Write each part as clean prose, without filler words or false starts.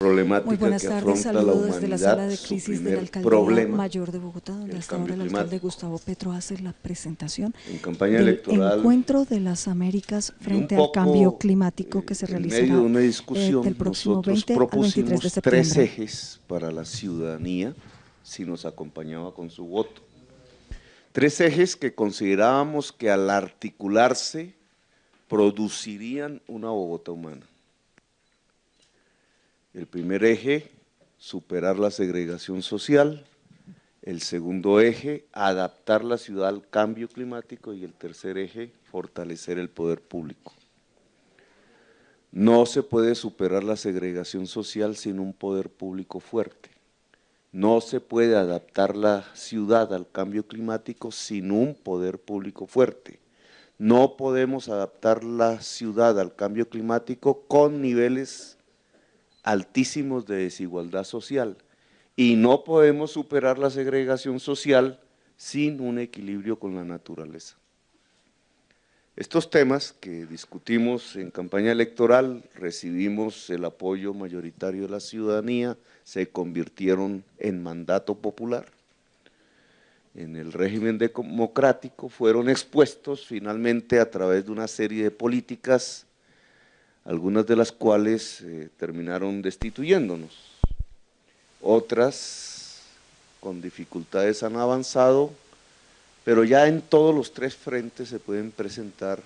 problemática Muy buenas que tardes, afronta la saludo desde la sala humanidad, de su crisis de la primer Alcaldía problema, Mayor de Bogotá, donde el hasta ahora cambio el alcalde climático. Gustavo Petro hace la presentación En campaña del electoral Encuentro de las Américas y un frente al cambio poco climático que se en medio realizará de una discusión, del próximo nosotros 20 al 23 de propusimos 3 septiembre. ejes para la ciudadanía, si nos acompañaba con su voto. 3 ejes que considerábamos que al articularse producirían una Bogotá humana. El primer eje, superar la segregación social. El segundo eje, adaptar la ciudad al cambio climático, y el tercer eje, fortalecer el poder público. No se puede superar la segregación social sin un poder público fuerte. No se puede adaptar la ciudad al cambio climático sin un poder público fuerte. No podemos adaptar la ciudad al cambio climático con niveles altísimos de desigualdad social. Y no podemos superar la segregación social sin un equilibrio con la naturaleza. Estos temas que discutimos en campaña electoral, recibimos el apoyo mayoritario de la ciudadanía, se convirtieron en mandato popular. En el régimen democrático fueron expuestos finalmente a través de una serie de políticas, algunas de las cuales terminaron destituyéndonos. Otras con dificultades han avanzado, pero ya en todos los 3 frentes se pueden presentar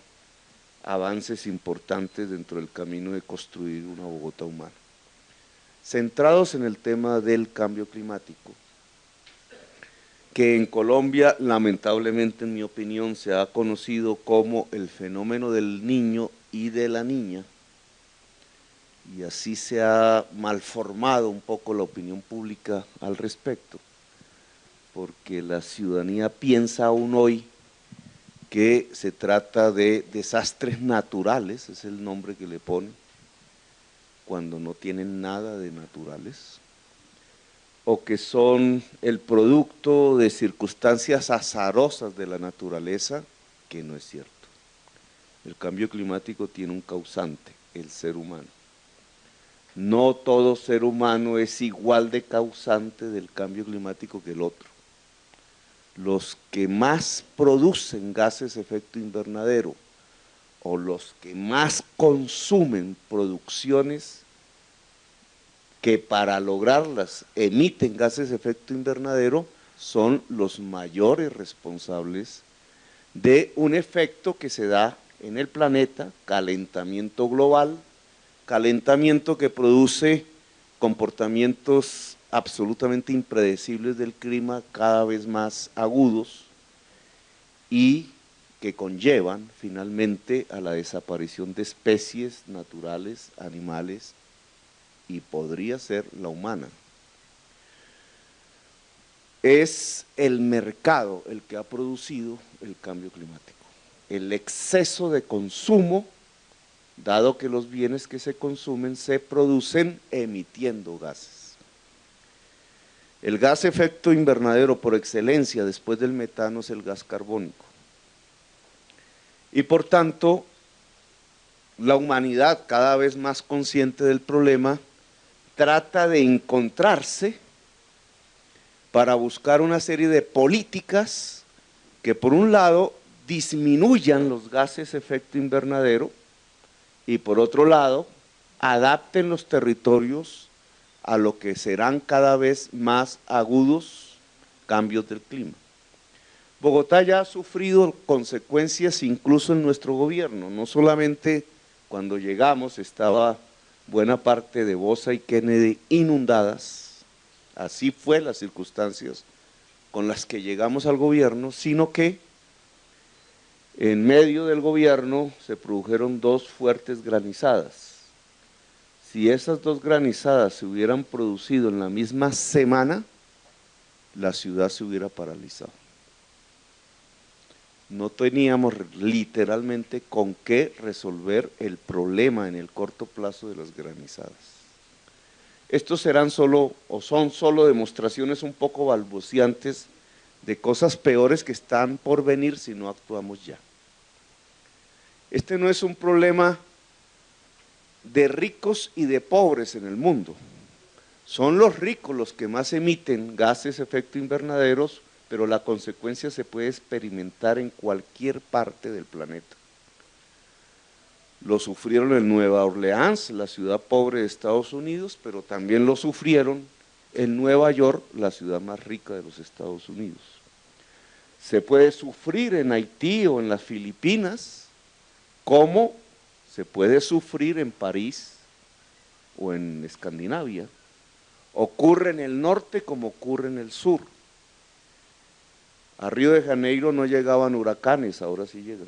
avances importantes dentro del camino de construir una Bogotá humana. Centrados en el tema del cambio climático, que en Colombia lamentablemente, en mi opinión, se ha conocido como el fenómeno del niño y de la niña, y así se ha malformado un poco la opinión pública al respecto, porque la ciudadanía piensa aún hoy que se trata de desastres naturales, es el nombre que le pone, cuando no tienen nada de naturales, o que son el producto de circunstancias azarosas de la naturaleza, que no es cierto. El cambio climático tiene un causante, el ser humano. No todo ser humano es igual de causante del cambio climático que el otro. Los que más producen gases de efecto invernadero o los que más consumen producciones que para lograrlas emiten gases de efecto invernadero son los mayores responsables de un efecto que se da en el planeta, calentamiento global, calentamiento que produce comportamientos absolutamente impredecibles del clima, cada vez más agudos, y que conllevan finalmente a la desaparición de especies naturales, animales, y podría ser la humana. Es el mercado el que ha producido el cambio climático, el exceso de consumo, dado que los bienes que se consumen se producen emitiendo gases. El gas efecto invernadero por excelencia después del metano es el gas carbónico. Y por tanto, la humanidad, cada vez más consciente del problema, trata de encontrarse para buscar una serie de políticas que por un lado disminuyan los gases efecto invernadero y por otro lado adapten los territorios a lo que serán cada vez más agudos cambios del clima. Bogotá ya ha sufrido consecuencias incluso en nuestro gobierno, no solamente cuando llegamos estaba buena parte de Bosa y Kennedy inundadas, así fue las circunstancias con las que llegamos al gobierno, sino que en medio del gobierno se produjeron 2 fuertes granizadas. Si esas 2 granizadas se hubieran producido en la misma semana, la ciudad se hubiera paralizado. No teníamos literalmente con qué resolver el problema en el corto plazo de las granizadas. Estos serán solo, o son solo demostraciones un poco balbuceantes de cosas peores que están por venir si no actuamos ya. Este no es un problema de ricos y de pobres en el mundo. Son los ricos los que más emiten gases de efecto invernaderos, pero la consecuencia se puede experimentar en cualquier parte del planeta. Lo sufrieron en Nueva Orleans, la ciudad pobre de Estados Unidos, pero también lo sufrieron en Nueva York, la ciudad más rica de los Estados Unidos. Se puede sufrir en Haití o en las Filipinas, como se puede sufrir en París o en Escandinavia. Ocurre en el norte como ocurre en el sur. A Río de Janeiro no llegaban huracanes, ahora sí llegan.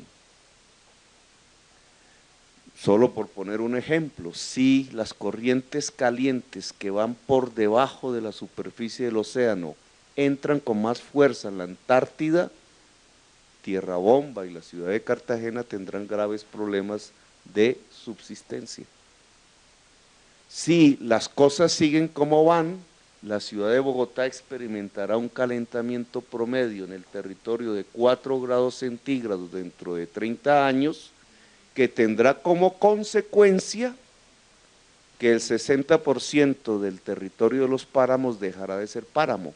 Solo por poner un ejemplo, si las corrientes calientes que van por debajo de la superficie del océano entran con más fuerza en la Antártida, Tierra Bomba y la ciudad de Cartagena tendrán graves problemas de subsistencia. Si las cosas siguen como van, la ciudad de Bogotá experimentará un calentamiento promedio en el territorio de 4 grados centígrados dentro de 30 años, que tendrá como consecuencia que el 60% del territorio de los páramos dejará de ser páramo.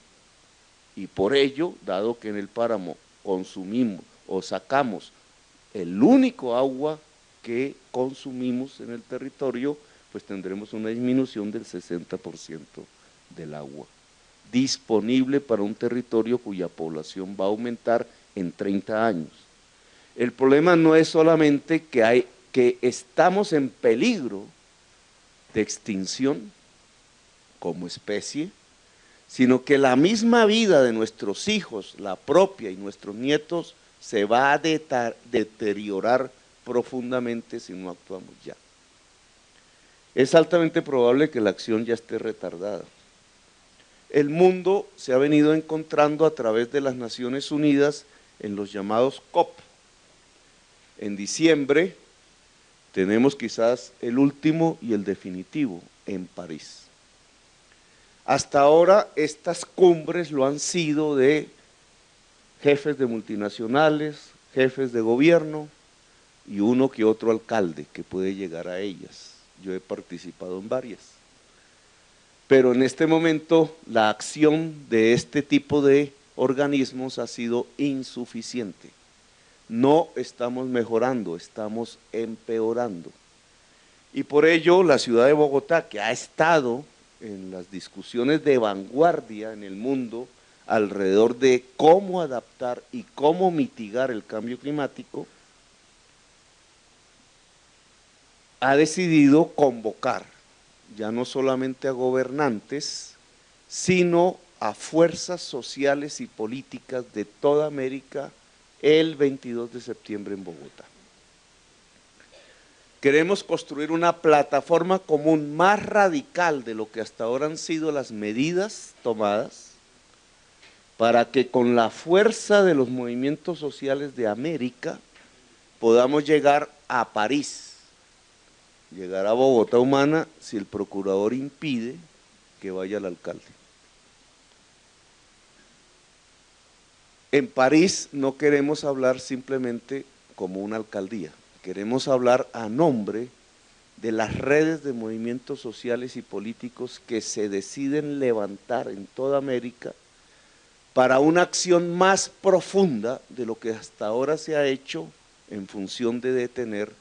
Y por ello, dado que en el páramo consumimos o sacamos el único agua que consumimos en el territorio, pues tendremos una disminución del 60% del agua disponible para un territorio cuya población va a aumentar en 30 años. El problema no es solamente que estamos en peligro de extinción como especie, sino que la misma vida de nuestros hijos, la propia y nuestros nietos, se va a deteriorar profundamente si no actuamos ya. Es altamente probable que la acción ya esté retardada. El mundo se ha venido encontrando a través de las Naciones Unidas en los llamados COP. En diciembre tenemos quizás el último y el definitivo en París. Hasta ahora estas cumbres lo han sido de jefes de multinacionales, jefes de gobierno y uno que otro alcalde que puede llegar a ellas. Yo he participado en varias. Pero en este momento la acción de este tipo de organismos ha sido insuficiente. No estamos mejorando, estamos empeorando. Y por ello la ciudad de Bogotá, que ha estado en las discusiones de vanguardia en el mundo alrededor de cómo adaptar y cómo mitigar el cambio climático, ha decidido convocar ya no solamente a gobernantes, sino a fuerzas sociales y políticas de toda América el 22 de septiembre en Bogotá. Queremos construir una plataforma común más radical de lo que hasta ahora han sido las medidas tomadas, para que con la fuerza de los movimientos sociales de América podamos llegar a París, llegar a Bogotá humana si el procurador impide que vaya el alcalde. En París no queremos hablar simplemente como una alcaldía, queremos hablar a nombre de las redes de movimientos sociales y políticos que se deciden levantar en toda América para una acción más profunda de lo que hasta ahora se ha hecho en función de detener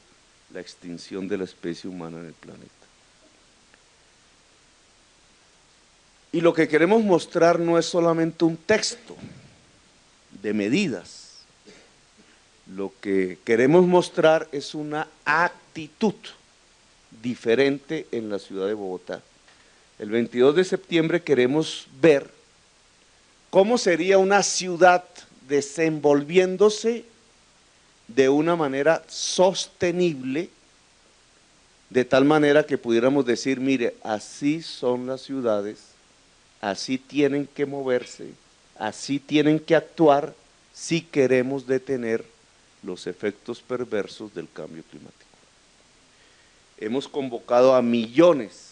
la extinción de la especie humana en el planeta. Y lo que queremos mostrar no es solamente un texto de medidas, lo que queremos mostrar es una actitud diferente en la ciudad de Bogotá. El 22 de septiembre queremos ver cómo sería una ciudad desenvolviéndose de una manera sostenible, de tal manera que pudiéramos decir, mire, así son las ciudades, así tienen que moverse, así tienen que actuar si queremos detener los efectos perversos del cambio climático. Hemos convocado a millones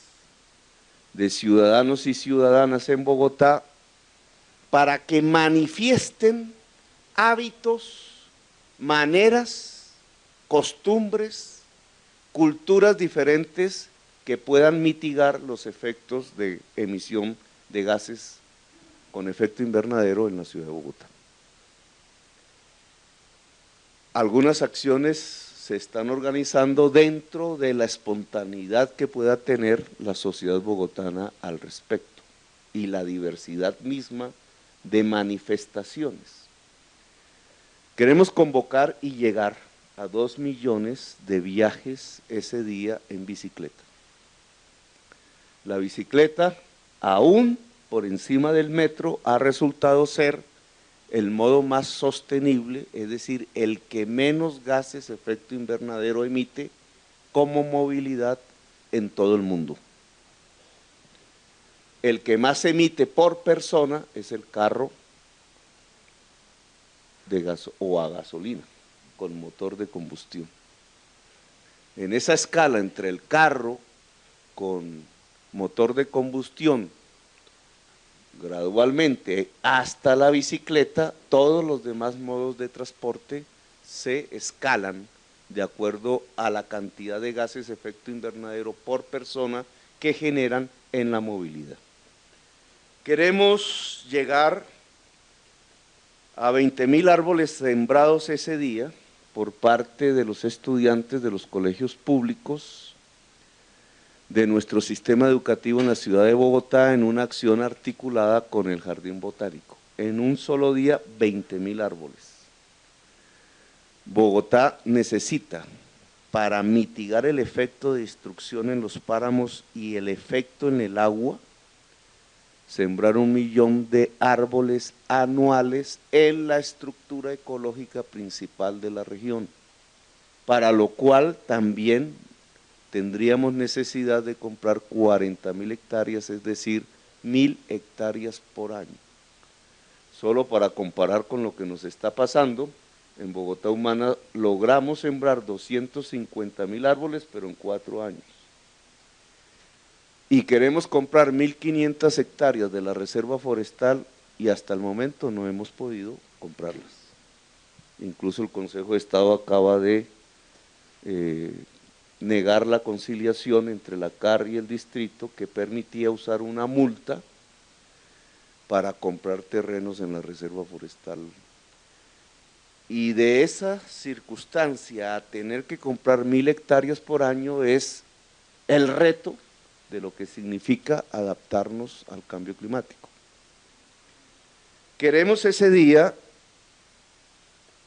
de ciudadanos y ciudadanas en Bogotá para que manifiesten hábitos, maneras, costumbres, culturas diferentes que puedan mitigar los efectos de emisión de gases con efecto invernadero en la ciudad de Bogotá. Algunas acciones se están organizando dentro de la espontaneidad que pueda tener la sociedad bogotana al respecto y la diversidad misma de manifestaciones. Queremos convocar y llegar a 2 millones de viajes ese día en bicicleta. La bicicleta, aún por encima del metro, ha resultado ser el modo más sostenible, es decir, el que menos gases de efecto invernadero emite como movilidad en todo el mundo. El que más emite por persona es el carro de gas o a gasolina, con motor de combustión. En esa escala entre el carro con motor de combustión, gradualmente hasta la bicicleta, todos los demás modos de transporte se escalan de acuerdo a la cantidad de gases de efecto invernadero por persona que generan en la movilidad. Queremos llegar a 20.000 árboles sembrados ese día por parte de los estudiantes de los colegios públicos de nuestro sistema educativo en la ciudad de Bogotá en una acción articulada con el Jardín Botánico. En un solo día, 20.000 árboles. Bogotá necesita, para mitigar el efecto de destrucción en los páramos y el efecto en el agua, sembrar 1 millón de árboles anuales en la estructura ecológica principal de la región, para lo cual también tendríamos necesidad de comprar 40.000 hectáreas, es decir, 1.000 hectáreas por año. Solo para comparar con lo que nos está pasando, en Bogotá Humana logramos sembrar 250.000 árboles, pero en 4 años. Y queremos comprar 1.500 hectáreas de la reserva forestal y hasta el momento no hemos podido comprarlas. Incluso el Consejo de Estado acaba de negar la conciliación entre la CAR y el distrito que permitía usar una multa para comprar terrenos en la reserva forestal. Y de esa circunstancia a tener que comprar 1.000 hectáreas por año es el reto de lo que significa adaptarnos al cambio climático. Queremos ese día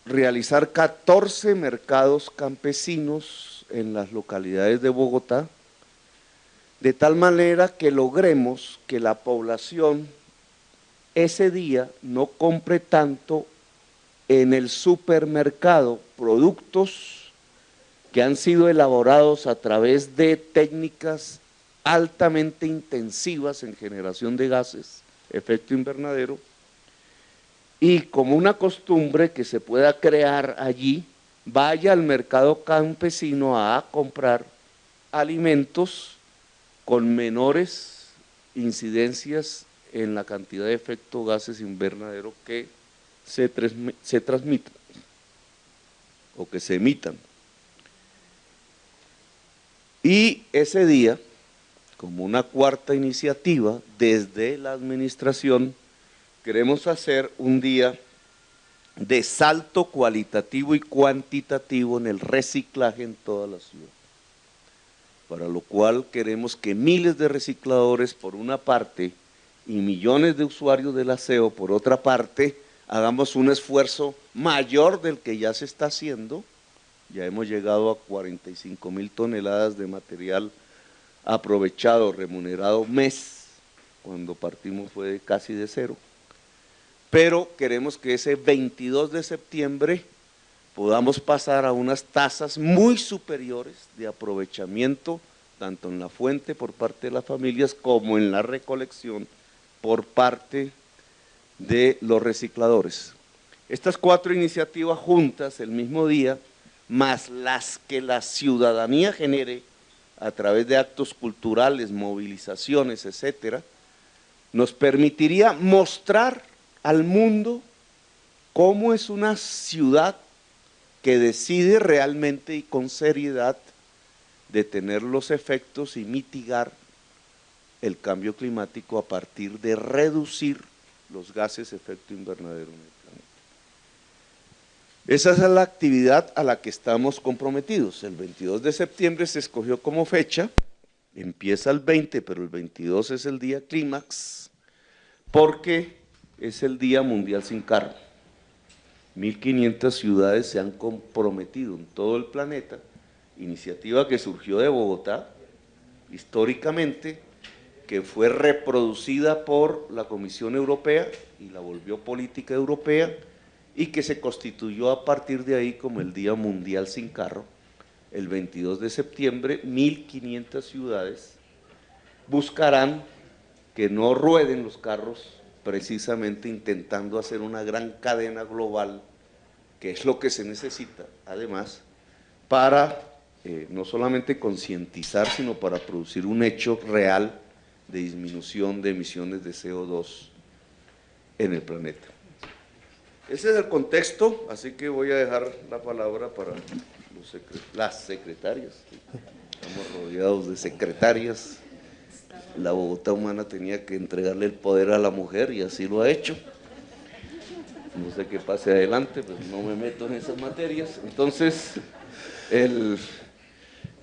realizar 14 mercados campesinos en las localidades de Bogotá, de tal manera que logremos que la población ese día no compre tanto en el supermercado productos que han sido elaborados a través de técnicas altamente intensivas en generación de gases, efecto invernadero, y como una costumbre que se pueda crear allí, vaya al mercado campesino a comprar alimentos con menores incidencias en la cantidad de efecto gases invernadero que se transmitan o que se emitan. Y ese día, como una cuarta iniciativa, desde la administración, queremos hacer un día de salto cualitativo y cuantitativo en el reciclaje en toda la ciudad, para lo cual queremos que miles de recicladores por una parte y millones de usuarios del aseo por otra parte, hagamos un esfuerzo mayor del que ya se está haciendo. Ya hemos llegado a 45.000 toneladas de material aprovechado, remunerado mes, cuando partimos fue casi de cero. Pero queremos que ese 22 de septiembre podamos pasar a unas tasas muy superiores de aprovechamiento, tanto en la fuente por parte de las familias como en la recolección por parte de los recicladores. Estas 4 iniciativas juntas el mismo día, más las que la ciudadanía genere a través de actos culturales, movilizaciones, etcétera, nos permitiría mostrar al mundo cómo es una ciudad que decide realmente y con seriedad detener los efectos y mitigar el cambio climático a partir de reducir los gases de efecto invernadero en el planeta. Esa es la actividad a la que estamos comprometidos. El 22 de septiembre se escogió como fecha, empieza el 20, pero el 22 es el día clímax, porque es el Día Mundial sin Carro. 1.500 ciudades se han comprometido en todo el planeta, iniciativa que surgió de Bogotá, históricamente, que fue reproducida por la Comisión Europea y la volvió política europea, y que se constituyó a partir de ahí como el Día Mundial sin Carro. El 22 de septiembre, 1.500 ciudades buscarán que no rueden los carros, precisamente intentando hacer una gran cadena global, que es lo que se necesita, además, para no solamente concientizar, sino para producir un hecho real de disminución de emisiones de CO2 en el planeta. Ese es el contexto, así que voy a dejar la palabra para las secretarias. Estamos rodeados de secretarias. La Bogotá humana tenía que entregarle el poder a la mujer y así lo ha hecho. No sé qué pase adelante, pues no me meto en esas materias. Entonces,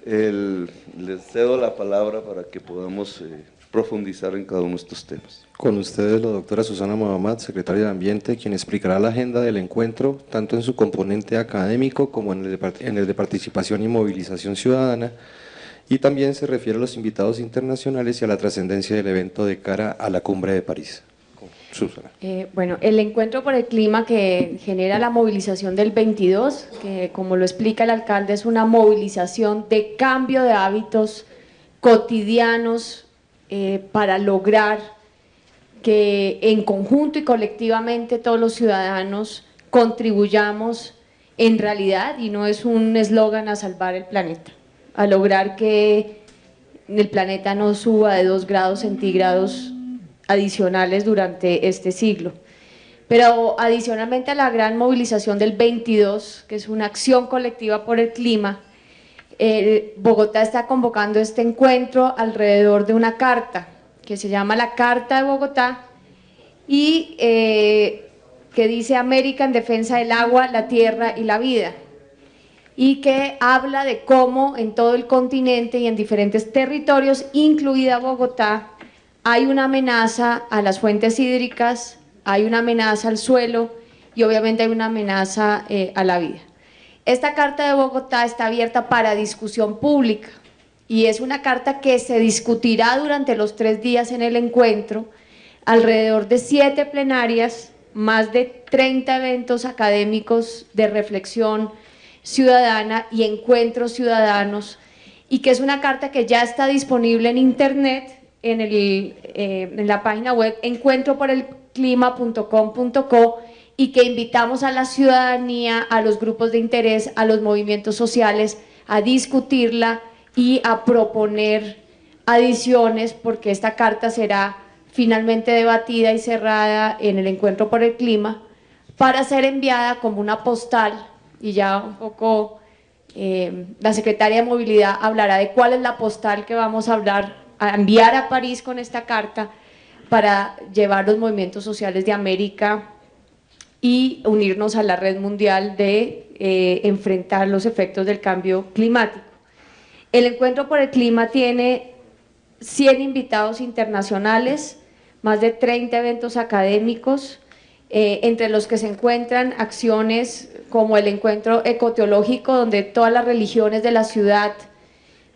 les cedo la palabra para que podamos profundizar en cada uno de estos temas. Con ustedes la doctora Susana Mohamed, secretaria de Ambiente, quien explicará la agenda del encuentro, tanto en su componente académico como en el de participación y movilización ciudadana, y también se refiere a los invitados internacionales y a la trascendencia del evento de cara a la Cumbre de París. Susana. Bueno, el encuentro por el clima que genera la movilización del 22, que como lo explica el alcalde, es una movilización de cambio de hábitos cotidianos para lograr que en conjunto y colectivamente todos los ciudadanos contribuyamos en realidad, y no es un eslogan, a salvar el planeta, a lograr que el planeta no suba de 2 grados centígrados adicionales durante este siglo. Pero adicionalmente a la gran movilización del 22, que es una acción colectiva por el clima, Bogotá está convocando este encuentro alrededor de una carta que se llama la Carta de Bogotá y que dice América en defensa del agua, la tierra y la vida, y que habla de cómo en todo el continente y en diferentes territorios, incluida Bogotá, hay una amenaza a las fuentes hídricas, hay una amenaza al suelo y obviamente hay una amenaza a la vida. Esta Carta de Bogotá está abierta para discusión pública y es una carta que se discutirá durante los 3 días en el encuentro, alrededor de 7 plenarias, más de 30 eventos académicos de reflexión ciudadana y encuentros ciudadanos, y que es una carta que ya está disponible en internet, en la página web encuentroporelclima.com.co, y que invitamos a la ciudadanía, a los grupos de interés, a los movimientos sociales a discutirla y a proponer adiciones, porque esta carta será finalmente debatida y cerrada en el Encuentro por el Clima para ser enviada como una postal, y ya un poco la secretaria de Movilidad hablará de cuál es la postal que vamos a enviar a París con esta carta para llevar los movimientos sociales de América y unirnos a la red mundial de enfrentar los efectos del cambio climático. El Encuentro por el Clima tiene 100 invitados internacionales, más de 30 eventos académicos, entre los que se encuentran acciones como el encuentro ecoteológico, donde todas las religiones de la ciudad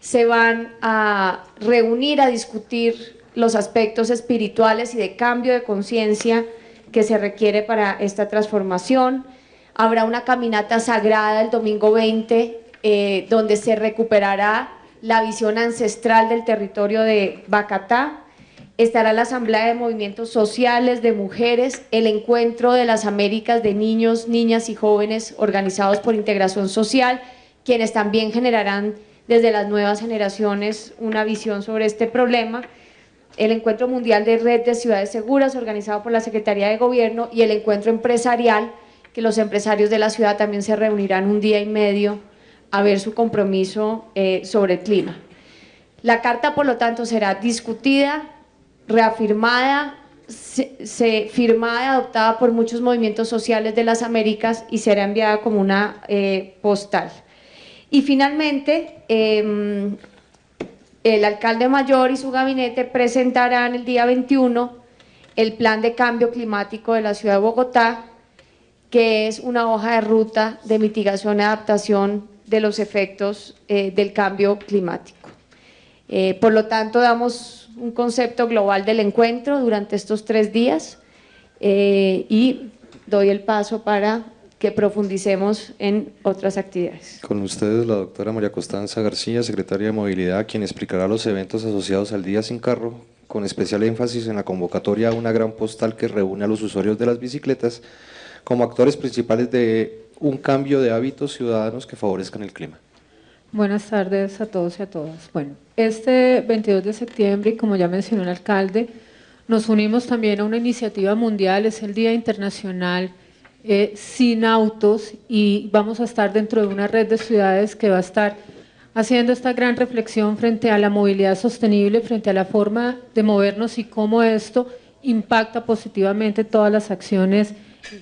se van a reunir a discutir los aspectos espirituales y de cambio de conciencia que se requiere para esta transformación. Habrá una caminata sagrada el domingo 20, donde se recuperará la visión ancestral del territorio de Bacatá. Estará la Asamblea de Movimientos Sociales, de Mujeres, el Encuentro de las Américas de Niños, Niñas y Jóvenes organizados por Integración Social, quienes también generarán desde las nuevas generaciones una visión sobre este problema. El Encuentro Mundial de Red de Ciudades Seguras, organizado por la Secretaría de Gobierno, y el Encuentro Empresarial, que los empresarios de la ciudad también se reunirán un día y medio a ver su compromiso sobre el clima. La carta, por lo tanto, será discutida, reafirmada, firmada y adoptada por muchos movimientos sociales de las Américas y será enviada como una postal. Y finalmente, el alcalde mayor y su gabinete presentarán el día 21 el plan de cambio climático de la ciudad de Bogotá, que es una hoja de ruta de mitigación y adaptación de los efectos del cambio climático. Por lo tanto, damos un concepto global del encuentro durante estos 3 días y doy el paso para que profundicemos en otras actividades. Con ustedes la doctora María Constanza García, secretaria de Movilidad, quien explicará los eventos asociados al Día Sin Carro, con especial énfasis en la convocatoria a una gran postal que reúne a los usuarios de las bicicletas como actores principales de un cambio de hábitos ciudadanos que favorezcan el clima. Buenas tardes a todos y a todas. Bueno, este 22 de septiembre, y como ya mencionó el alcalde, nos unimos también a una iniciativa mundial, es el Día Internacional Sin Autos, y vamos a estar dentro de una red de ciudades que va a estar haciendo esta gran reflexión frente a la movilidad sostenible, frente a la forma de movernos y cómo esto impacta positivamente todas las acciones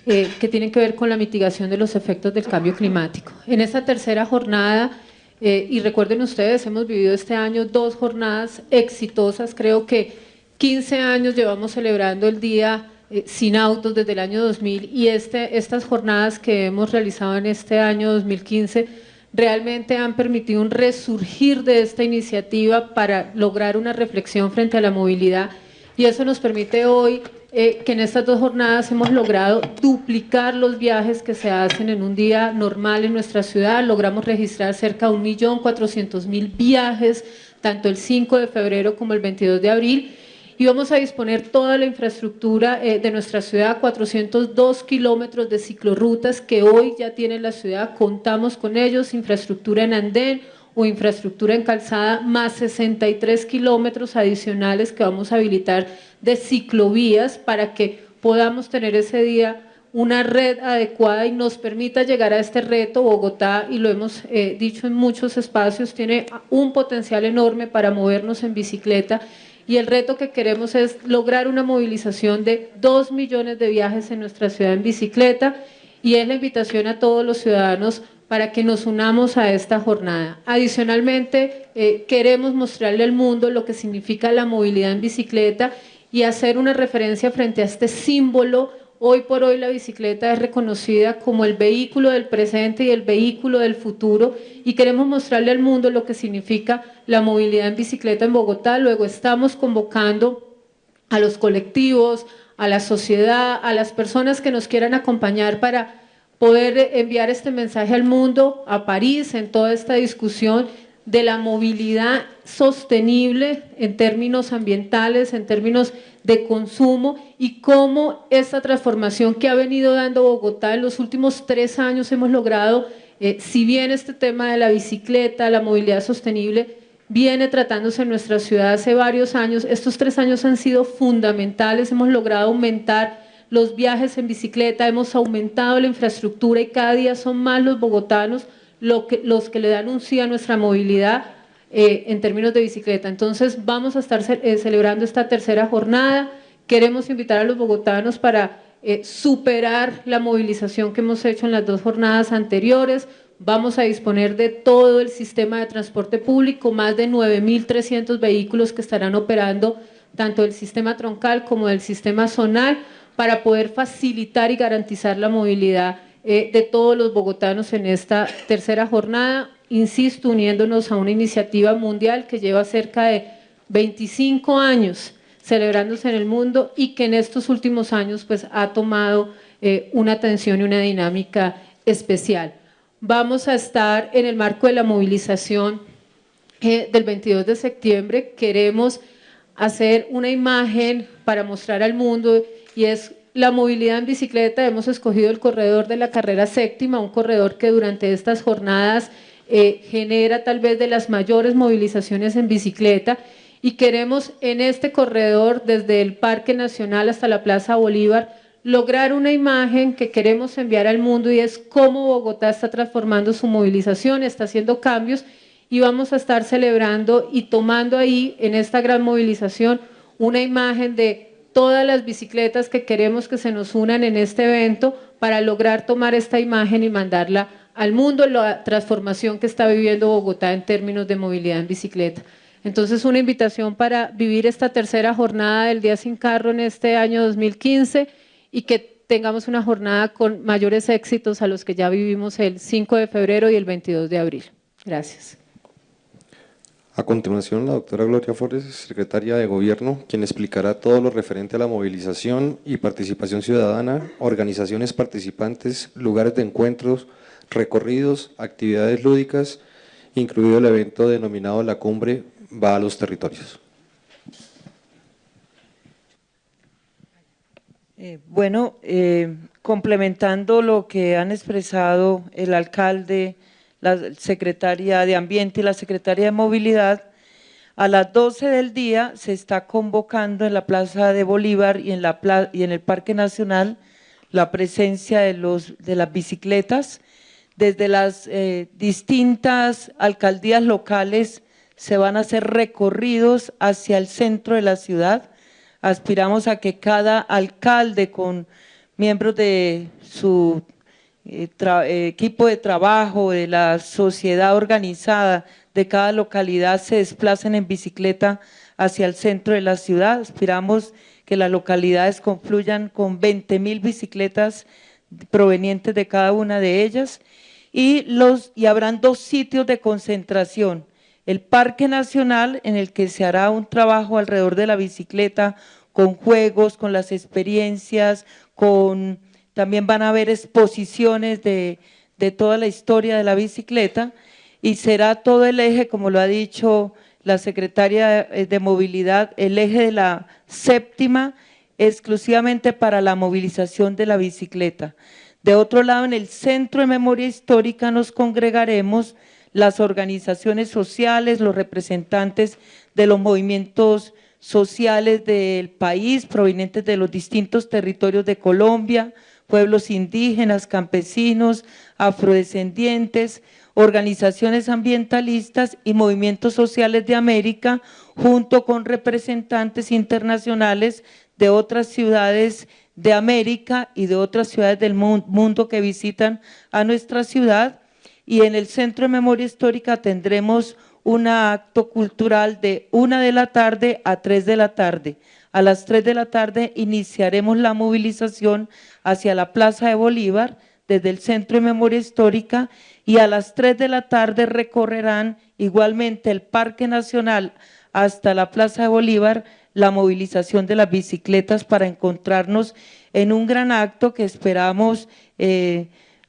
que tienen que ver con la mitigación de los efectos del cambio climático. En esta tercera jornada, y recuerden ustedes, hemos vivido este año 2 jornadas exitosas, creo que 15 años llevamos celebrando el Día Sin Autos desde el año 2000 y estas jornadas que hemos realizado en este año 2015 realmente han permitido un resurgir de esta iniciativa para lograr una reflexión frente a la movilidad, y eso nos permite hoy que en estas 2 jornadas hemos logrado duplicar los viajes que se hacen en un día normal en nuestra ciudad. Logramos registrar cerca de 1.400.000 viajes, tanto el 5 de febrero como el 22 de abril, y vamos a disponer toda la infraestructura de nuestra ciudad, 402 kilómetros de ciclorrutas que hoy ya tiene la ciudad, contamos con ellos, infraestructura en andén o infraestructura en calzada, más 63 kilómetros adicionales que vamos a habilitar de ciclovías para que podamos tener ese día una red adecuada y nos permita llegar a este reto. Bogotá, y lo hemos dicho en muchos espacios, tiene un potencial enorme para movernos en bicicleta, y el reto que queremos es lograr una movilización de 2 millones de viajes en nuestra ciudad en bicicleta, y es la invitación a todos los ciudadanos para que nos unamos a esta jornada. Adicionalmente, queremos mostrarle al mundo lo que significa la movilidad en bicicleta y hacer una referencia frente a este símbolo. Hoy por hoy la bicicleta es reconocida como el vehículo del presente y el vehículo del futuro, y queremos mostrarle al mundo lo que significa la movilidad en bicicleta en Bogotá. Luego estamos convocando a los colectivos, a la sociedad, a las personas que nos quieran acompañar para poder enviar este mensaje al mundo, a París, en toda esta discusión de la movilidad sostenible en términos ambientales, en términos de consumo, y cómo esta transformación que ha venido dando Bogotá en los últimos 3 años hemos logrado, si bien este tema de la bicicleta, la movilidad sostenible, viene tratándose en nuestra ciudad hace varios años, estos 3 años han sido fundamentales, hemos logrado aumentar los viajes en bicicleta, hemos aumentado la infraestructura y cada día son más los bogotanos los que le dan un sí a nuestra movilidad en términos de bicicleta. Entonces vamos a estar celebrando esta tercera jornada. Queremos invitar a los bogotanos para superar la movilización que hemos hecho en las 2 jornadas anteriores. Vamos a disponer de todo el sistema de transporte público, más de 9.300 vehículos que estarán operando tanto del sistema troncal como del sistema zonal para poder facilitar y garantizar la movilidad de todos los bogotanos en esta tercera jornada, insisto, uniéndonos a una iniciativa mundial que lleva cerca de 25 años celebrándose en el mundo y que en estos últimos años pues ha tomado una atención y una dinámica especial. Vamos a estar en el marco de la movilización del 22 de septiembre, queremos hacer una imagen para mostrar al mundo, y es la movilidad en bicicleta. Hemos escogido el corredor de la carrera séptima, un corredor que durante estas jornadas genera tal vez de las mayores movilizaciones en bicicleta, y queremos en este corredor, desde el Parque Nacional hasta la Plaza Bolívar, lograr una imagen que queremos enviar al mundo y es cómo Bogotá está transformando su movilización, está haciendo cambios y vamos a estar celebrando y tomando ahí en esta gran movilización una imagen de todas las bicicletas que queremos que se nos unan en este evento para lograr tomar esta imagen y mandarla al mundo, la transformación que está viviendo Bogotá en términos de movilidad en bicicleta. Entonces, una invitación para vivir esta tercera jornada del Día Sin Carro en este año 2015 y que tengamos una jornada con mayores éxitos a los que ya vivimos el 5 de febrero y el 22 de abril. Gracias. A continuación, la doctora Gloria Flores, secretaria de Gobierno, quien explicará todo lo referente a la movilización y participación ciudadana, organizaciones participantes, lugares de encuentros, recorridos, actividades lúdicas, incluido el evento denominado La Cumbre va a los territorios. Complementando lo que han expresado el alcalde, la secretaria de Ambiente y la secretaria de Movilidad, a las 12 del día se está convocando en la Plaza de Bolívar y en el Parque Nacional la presencia de las bicicletas. Desde las distintas alcaldías locales se van a hacer recorridos hacia el centro de la ciudad. Aspiramos a que cada alcalde con miembros de su equipo de trabajo, de la sociedad organizada de cada localidad se desplacen en bicicleta hacia el centro de la ciudad. Aspiramos que las localidades confluyan con 20.000 bicicletas provenientes de cada una de ellas y habrán 2 sitios de concentración. El Parque Nacional, en el que se hará un trabajo alrededor de la bicicleta, con juegos, con las experiencias, también van a haber exposiciones de toda la historia de la bicicleta y será todo el eje, como lo ha dicho la secretaria de Movilidad, el eje de la séptima exclusivamente para la movilización de la bicicleta. De otro lado, en el Centro de Memoria Histórica nos congregaremos las organizaciones sociales, los representantes de los movimientos sociales del país, provenientes de los distintos territorios de Colombia, pueblos indígenas, campesinos, afrodescendientes, organizaciones ambientalistas y movimientos sociales de América, junto con representantes internacionales de otras ciudades de América y de otras ciudades del mundo que visitan a nuestra ciudad. Y en el Centro de Memoria Histórica tendremos un acto cultural de 1 de la tarde a 3 de la tarde. A las 3 de la tarde iniciaremos la movilización hacia la Plaza de Bolívar desde el Centro de Memoria Histórica y a las 3 de la tarde recorrerán igualmente el Parque Nacional hasta la Plaza de Bolívar la movilización de las bicicletas para encontrarnos en un gran acto que esperamos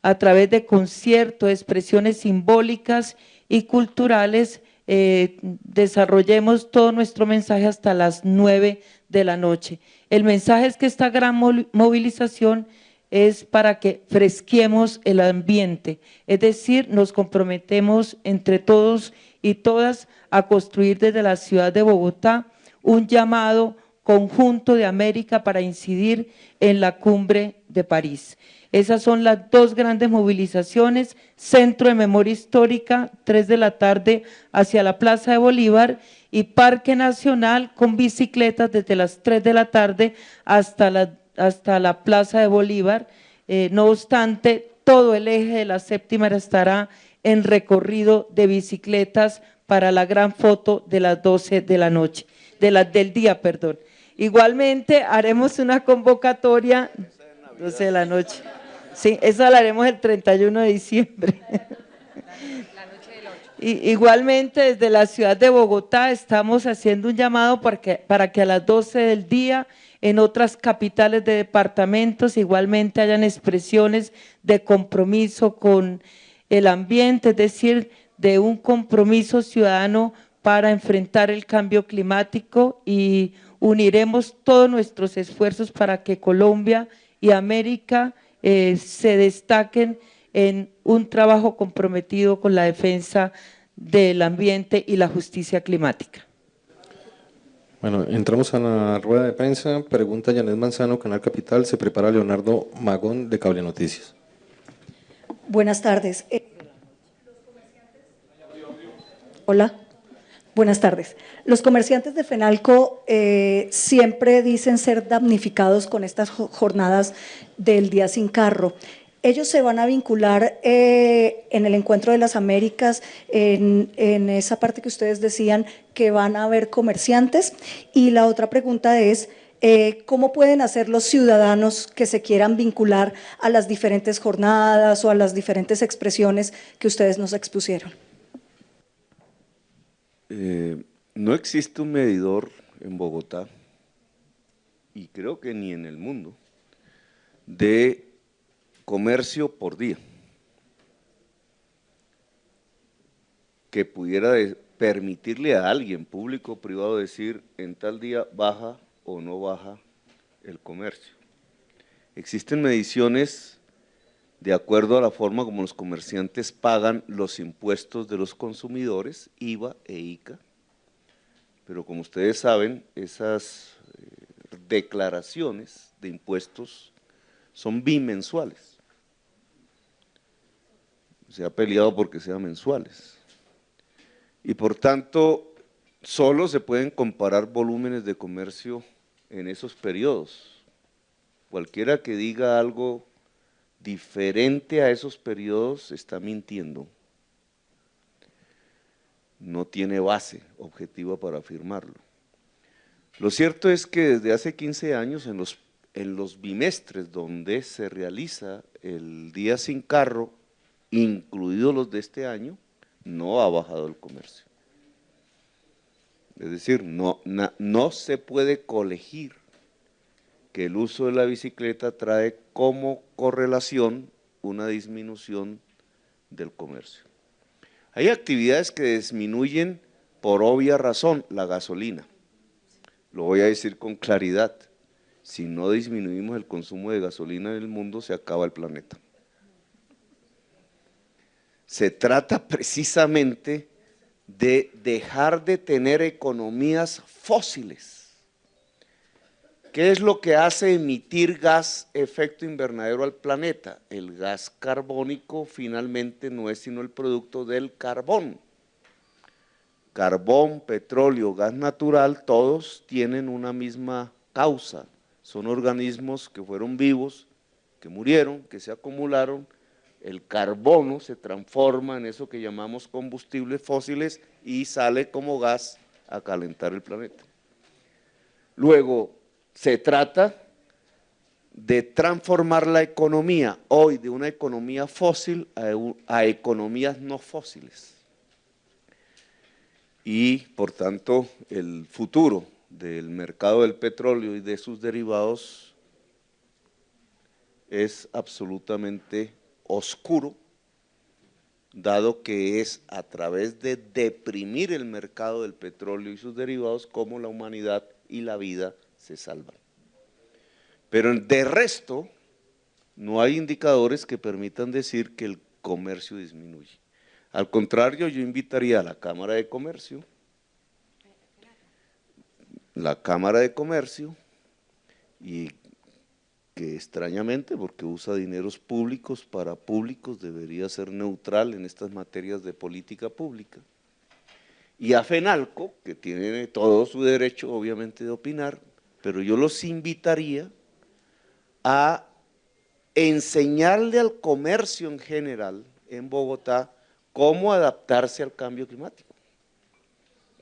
a través de conciertos, expresiones simbólicas y culturales, desarrollemos todo nuestro mensaje hasta las 9 de la noche. El mensaje es que esta gran movilización es para que fresquemos el ambiente, es decir, nos comprometemos entre todos y todas a construir desde la ciudad de Bogotá un llamado conjunto de América para incidir en la cumbre de París. Esas son las 2 grandes movilizaciones, Centro de Memoria Histórica, 3 de la tarde hacia la Plaza de Bolívar y Parque Nacional con bicicletas desde las 3 de la tarde hasta la Plaza de Bolívar. No obstante, todo el eje de la séptima estará en recorrido de bicicletas para la gran foto de las 12 de la noche, del día, perdón. Igualmente haremos una convocatoria, 12 de la noche. Sí, esa la haremos el 31 de diciembre. La noche del 8. Igualmente desde la ciudad de Bogotá estamos haciendo un llamado para que a las 12 del día en otras capitales de departamentos igualmente hayan expresiones de compromiso con el ambiente, es decir, de un compromiso ciudadano para enfrentar el cambio climático y uniremos todos nuestros esfuerzos para que Colombia y América se destaquen en un trabajo comprometido con la defensa del ambiente y la justicia climática. Bueno, entramos a la rueda de prensa. Pregunta Janet Manzano, Canal Capital. Se prepara Leonardo Magón, de Cable Noticias. Buenas tardes. Hola. Buenas tardes. Los comerciantes de Fenalco siempre dicen ser damnificados con estas jornadas del Día Sin Carro. ¿Ellos se van a vincular en el Encuentro de las Américas, en esa parte que ustedes decían que van a haber comerciantes? Y la otra pregunta es, ¿cómo pueden hacer los ciudadanos que se quieran vincular a las diferentes jornadas o a las diferentes expresiones que ustedes nos expusieron? No existe un medidor en Bogotá, y creo que ni en el mundo, de comercio por día, que pudiera permitirle a alguien, público o privado, decir en tal día baja o no baja el comercio. Existen mediciones de acuerdo a la forma como los comerciantes pagan los impuestos de los consumidores, IVA e ICA, pero como ustedes saben, esas declaraciones de impuestos son bimensuales. Se ha peleado porque sean mensuales. Y por tanto, solo se pueden comparar volúmenes de comercio en esos periodos. Cualquiera que diga algo diferente a esos periodos está mintiendo. No tiene base objetiva para afirmarlo. Lo cierto es que desde hace 15 años en los bimestres donde se realiza el Día Sin Carro, incluidos los de este año, no ha bajado el comercio. Es decir, no se puede colegir que el uso de la bicicleta trae como correlación una disminución del comercio. Hay actividades que disminuyen por obvia razón, la gasolina. Lo voy a decir con claridad, si no disminuimos el consumo de gasolina en el mundo, se acaba el planeta. Se trata precisamente de dejar de tener economías fósiles. ¿Qué es lo que hace emitir gas efecto invernadero al planeta? El gas carbónico finalmente no es sino el producto del carbón. Carbón, petróleo, gas natural, todos tienen una misma causa. Son organismos que fueron vivos, que murieron, que se acumularon. El carbono se transforma en eso que llamamos combustibles fósiles y sale como gas a calentar el planeta. Luego, se trata de transformar la economía hoy de una economía fósil a economías no fósiles. Y, por tanto, el futuro del mercado del petróleo y de sus derivados es absolutamente oscuro, dado que es a través de deprimir el mercado del petróleo y sus derivados como la humanidad y la vida se salvan. Pero de resto, no hay indicadores que permitan decir que el comercio disminuye. Al contrario, yo invitaría a la Cámara de Comercio, y que extrañamente, porque usa dineros públicos para públicos, debería ser neutral en estas materias de política pública, y a Fenalco, que tiene todo su derecho obviamente de opinar, pero yo los invitaría a enseñarle al comercio en general en Bogotá cómo adaptarse al cambio climático,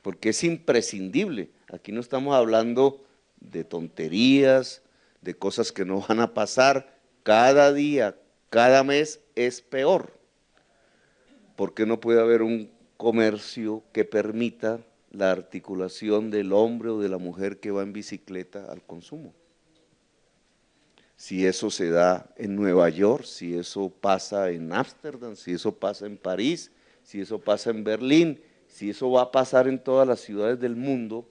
porque es imprescindible. Aquí no estamos hablando de tonterías, de cosas que no van a pasar. Cada día, cada mes es peor, porque no puede haber un comercio que permita la articulación del hombre o de la mujer que va en bicicleta al consumo. Si eso se da en Nueva York, si eso pasa en Ámsterdam, si eso pasa en París, si eso pasa en Berlín, si eso va a pasar en todas las ciudades del mundo,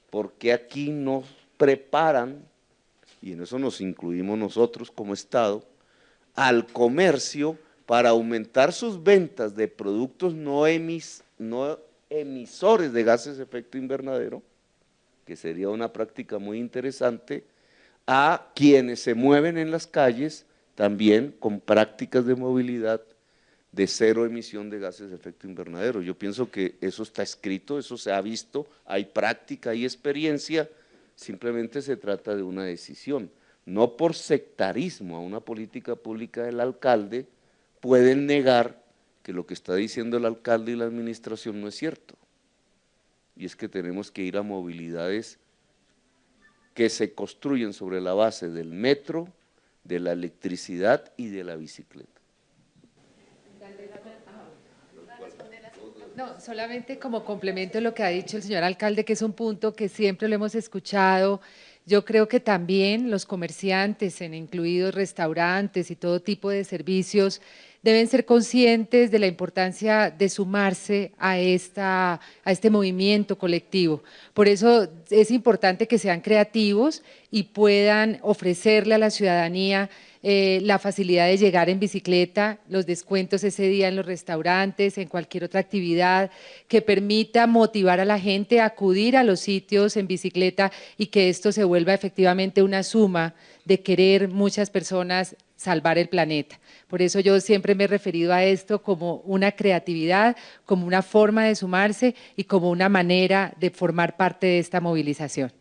¿por qué aquí nos preparan, y en eso nos incluimos nosotros como Estado, al comercio para aumentar sus ventas de productos no emisores de gases de efecto invernadero que sería una práctica muy interesante, a quienes se mueven en las calles también con prácticas de movilidad de cero emisión de gases de efecto invernadero. Yo pienso que eso está escrito, eso se ha visto, hay práctica, hay experiencia, simplemente se trata de una decisión. No por sectarismo a una política pública del alcalde pueden negar que lo que está diciendo el alcalde y la administración no es cierto. Y es que tenemos que ir a movilidades que se construyen sobre la base del metro, de la electricidad y de la bicicleta. No, solamente como complemento lo que ha dicho el señor alcalde, que es un punto que siempre lo hemos escuchado. Yo creo que también los comerciantes, incluidos restaurantes y todo tipo de servicios, deben ser conscientes de la importancia de sumarse a este movimiento colectivo. Por eso es importante que sean creativos y puedan ofrecerle a la ciudadanía la facilidad de llegar en bicicleta, los descuentos ese día en los restaurantes, en cualquier otra actividad que permita motivar a la gente a acudir a los sitios en bicicleta y que esto se vuelva efectivamente una suma de querer muchas personas salvar el planeta. Por eso yo siempre me he referido a esto como una creatividad, como una forma de sumarse y como una manera de formar parte de esta movilización.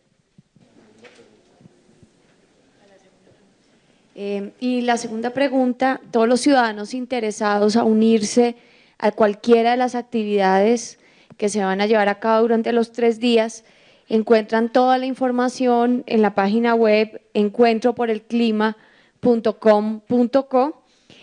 Y la segunda pregunta, todos los ciudadanos interesados a unirse a cualquiera de las actividades que se van a llevar a cabo durante los 3 días, encuentran toda la información en la página web encuentroporelclima.com.co.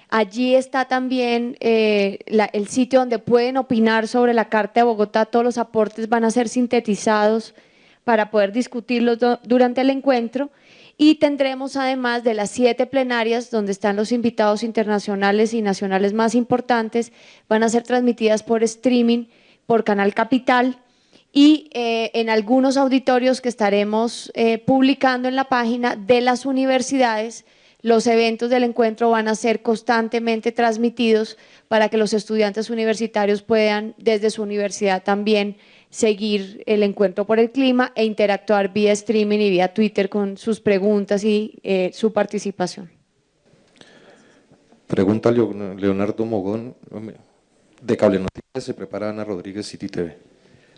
Allí está también el sitio donde pueden opinar sobre la Carta de Bogotá. Todos los aportes van a ser sintetizados para poder discutirlos durante el encuentro. Y tendremos además de las 7 plenarias donde están los invitados internacionales y nacionales más importantes, van a ser transmitidas por streaming, por Canal Capital y en algunos auditorios que estaremos publicando en la página de las universidades. Los eventos del encuentro van a ser constantemente transmitidos para que los estudiantes universitarios puedan desde su universidad también seguir el encuentro por el clima e interactuar vía streaming y vía Twitter con sus preguntas y su participación. Pregunta Leonardo Mogón, de Cable Noticias, se prepara Ana Rodríguez, City TV.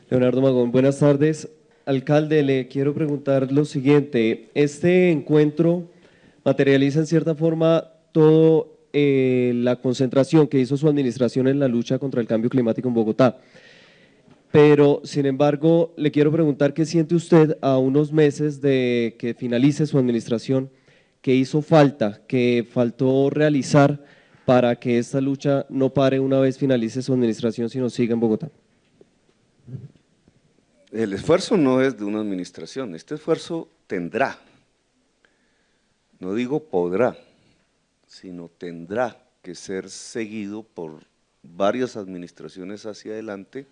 Leonardo Mogón, buenas tardes. Alcalde, le quiero preguntar lo siguiente, este encuentro materializa en cierta forma toda la concentración que hizo su administración en la lucha contra el cambio climático en Bogotá. Pero, sin embargo, le quiero preguntar qué siente usted a unos meses de que finalice su administración, qué hizo falta, qué faltó realizar para que esta lucha no pare una vez finalice su administración, sino siga en Bogotá. El esfuerzo no es de una administración, este esfuerzo tendrá, no digo podrá, sino tendrá que ser seguido por varias administraciones hacia adelante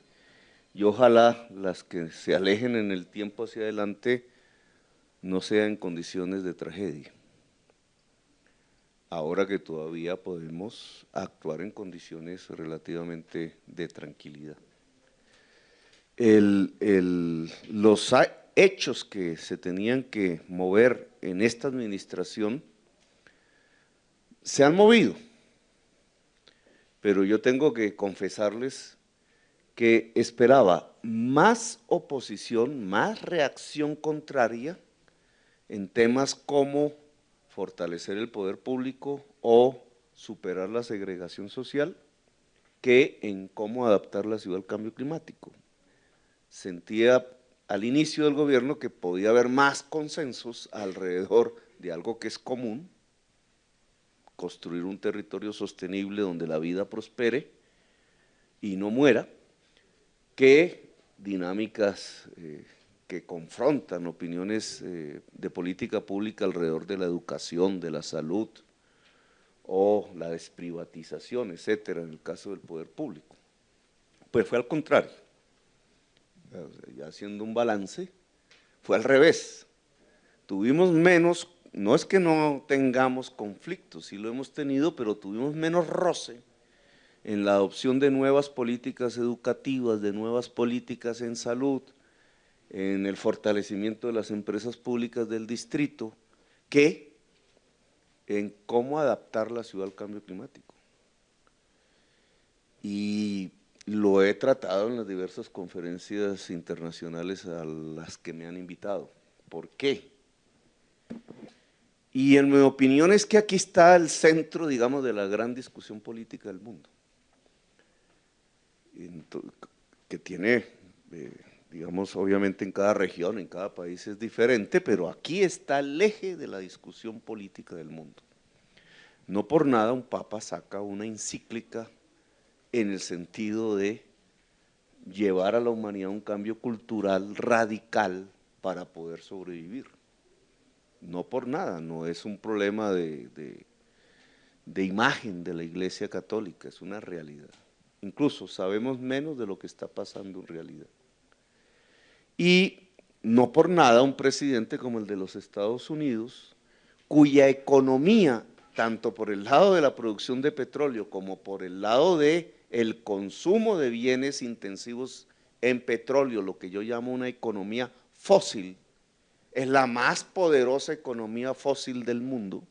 y ojalá las que se alejen en el tiempo hacia adelante no sean en condiciones de tragedia. Ahora que todavía podemos actuar en condiciones relativamente de tranquilidad. Los hechos que se tenían que mover en esta administración se han movido, pero yo tengo que confesarles que esperaba más oposición, más reacción contraria en temas como fortalecer el poder público o superar la segregación social que en cómo adaptar la ciudad al cambio climático. Sentía al inicio del gobierno que podía haber más consensos alrededor de algo que es común, construir un territorio sostenible donde la vida prospere y no muera, que dinámicas que confrontan opiniones de política pública alrededor de la educación, de la salud o la desprivatización, etcétera, en el caso del poder público. Pues fue al contrario, ya haciendo un balance, fue al revés. Tuvimos menos, no es que no tengamos conflictos, sí lo hemos tenido, pero tuvimos menos roce en la adopción de nuevas políticas educativas, de nuevas políticas en salud, en el fortalecimiento de las empresas públicas del distrito que en cómo adaptar la ciudad al cambio climático. Y lo he tratado en las diversas conferencias internacionales a las que me han invitado. ¿Por qué? Y en mi opinión es que aquí está el centro, digamos, de la gran discusión política del mundo, que tiene, digamos, obviamente en cada región, en cada país es diferente, pero aquí está el eje de la discusión política del mundo. No por nada un papa saca una encíclica en el sentido de llevar a la humanidad a un cambio cultural radical para poder sobrevivir. No por nada, no es un problema de imagen de la Iglesia Católica, es una realidad. Incluso sabemos menos de lo que está pasando en realidad. Y no por nada un presidente como el de los Estados Unidos, cuya economía, tanto por el lado de la producción de petróleo como por el lado del consumo de bienes intensivos en petróleo, lo que yo llamo una economía fósil, es la más poderosa economía fósil del mundo,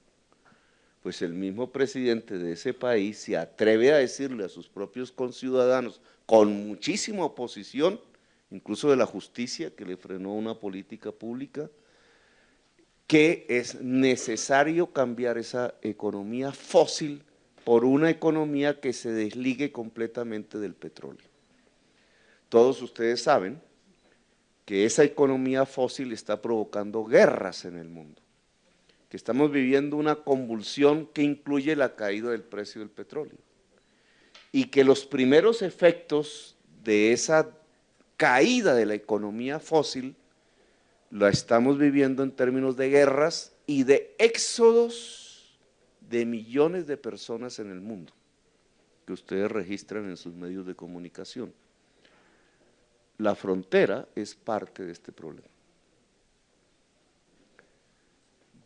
pues el mismo presidente de ese país se atreve a decirle a sus propios conciudadanos, con muchísima oposición, incluso de la justicia que le frenó una política pública, que es necesario cambiar esa economía fósil por una economía que se desligue completamente del petróleo. Todos ustedes saben que esa economía fósil está provocando guerras en el mundo, que estamos viviendo una convulsión que incluye la caída del precio del petróleo y que los primeros efectos de esa caída de la economía fósil la estamos viviendo en términos de guerras y de éxodos de millones de personas en el mundo, que ustedes registran en sus medios de comunicación. La frontera es parte de este problema,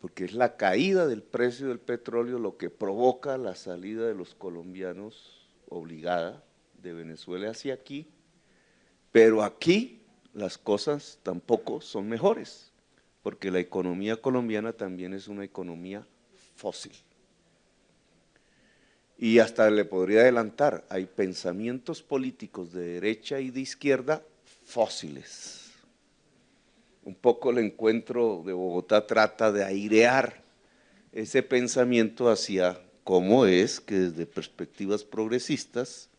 porque es la caída del precio del petróleo lo que provoca la salida de los colombianos obligada de Venezuela hacia aquí, pero aquí las cosas tampoco son mejores, porque la economía colombiana también es una economía fósil. Y hasta le podría adelantar, hay pensamientos políticos de derecha y de izquierda fósiles. Un poco el encuentro de Bogotá trata de airear ese pensamiento hacia cómo es que desde perspectivas progresistas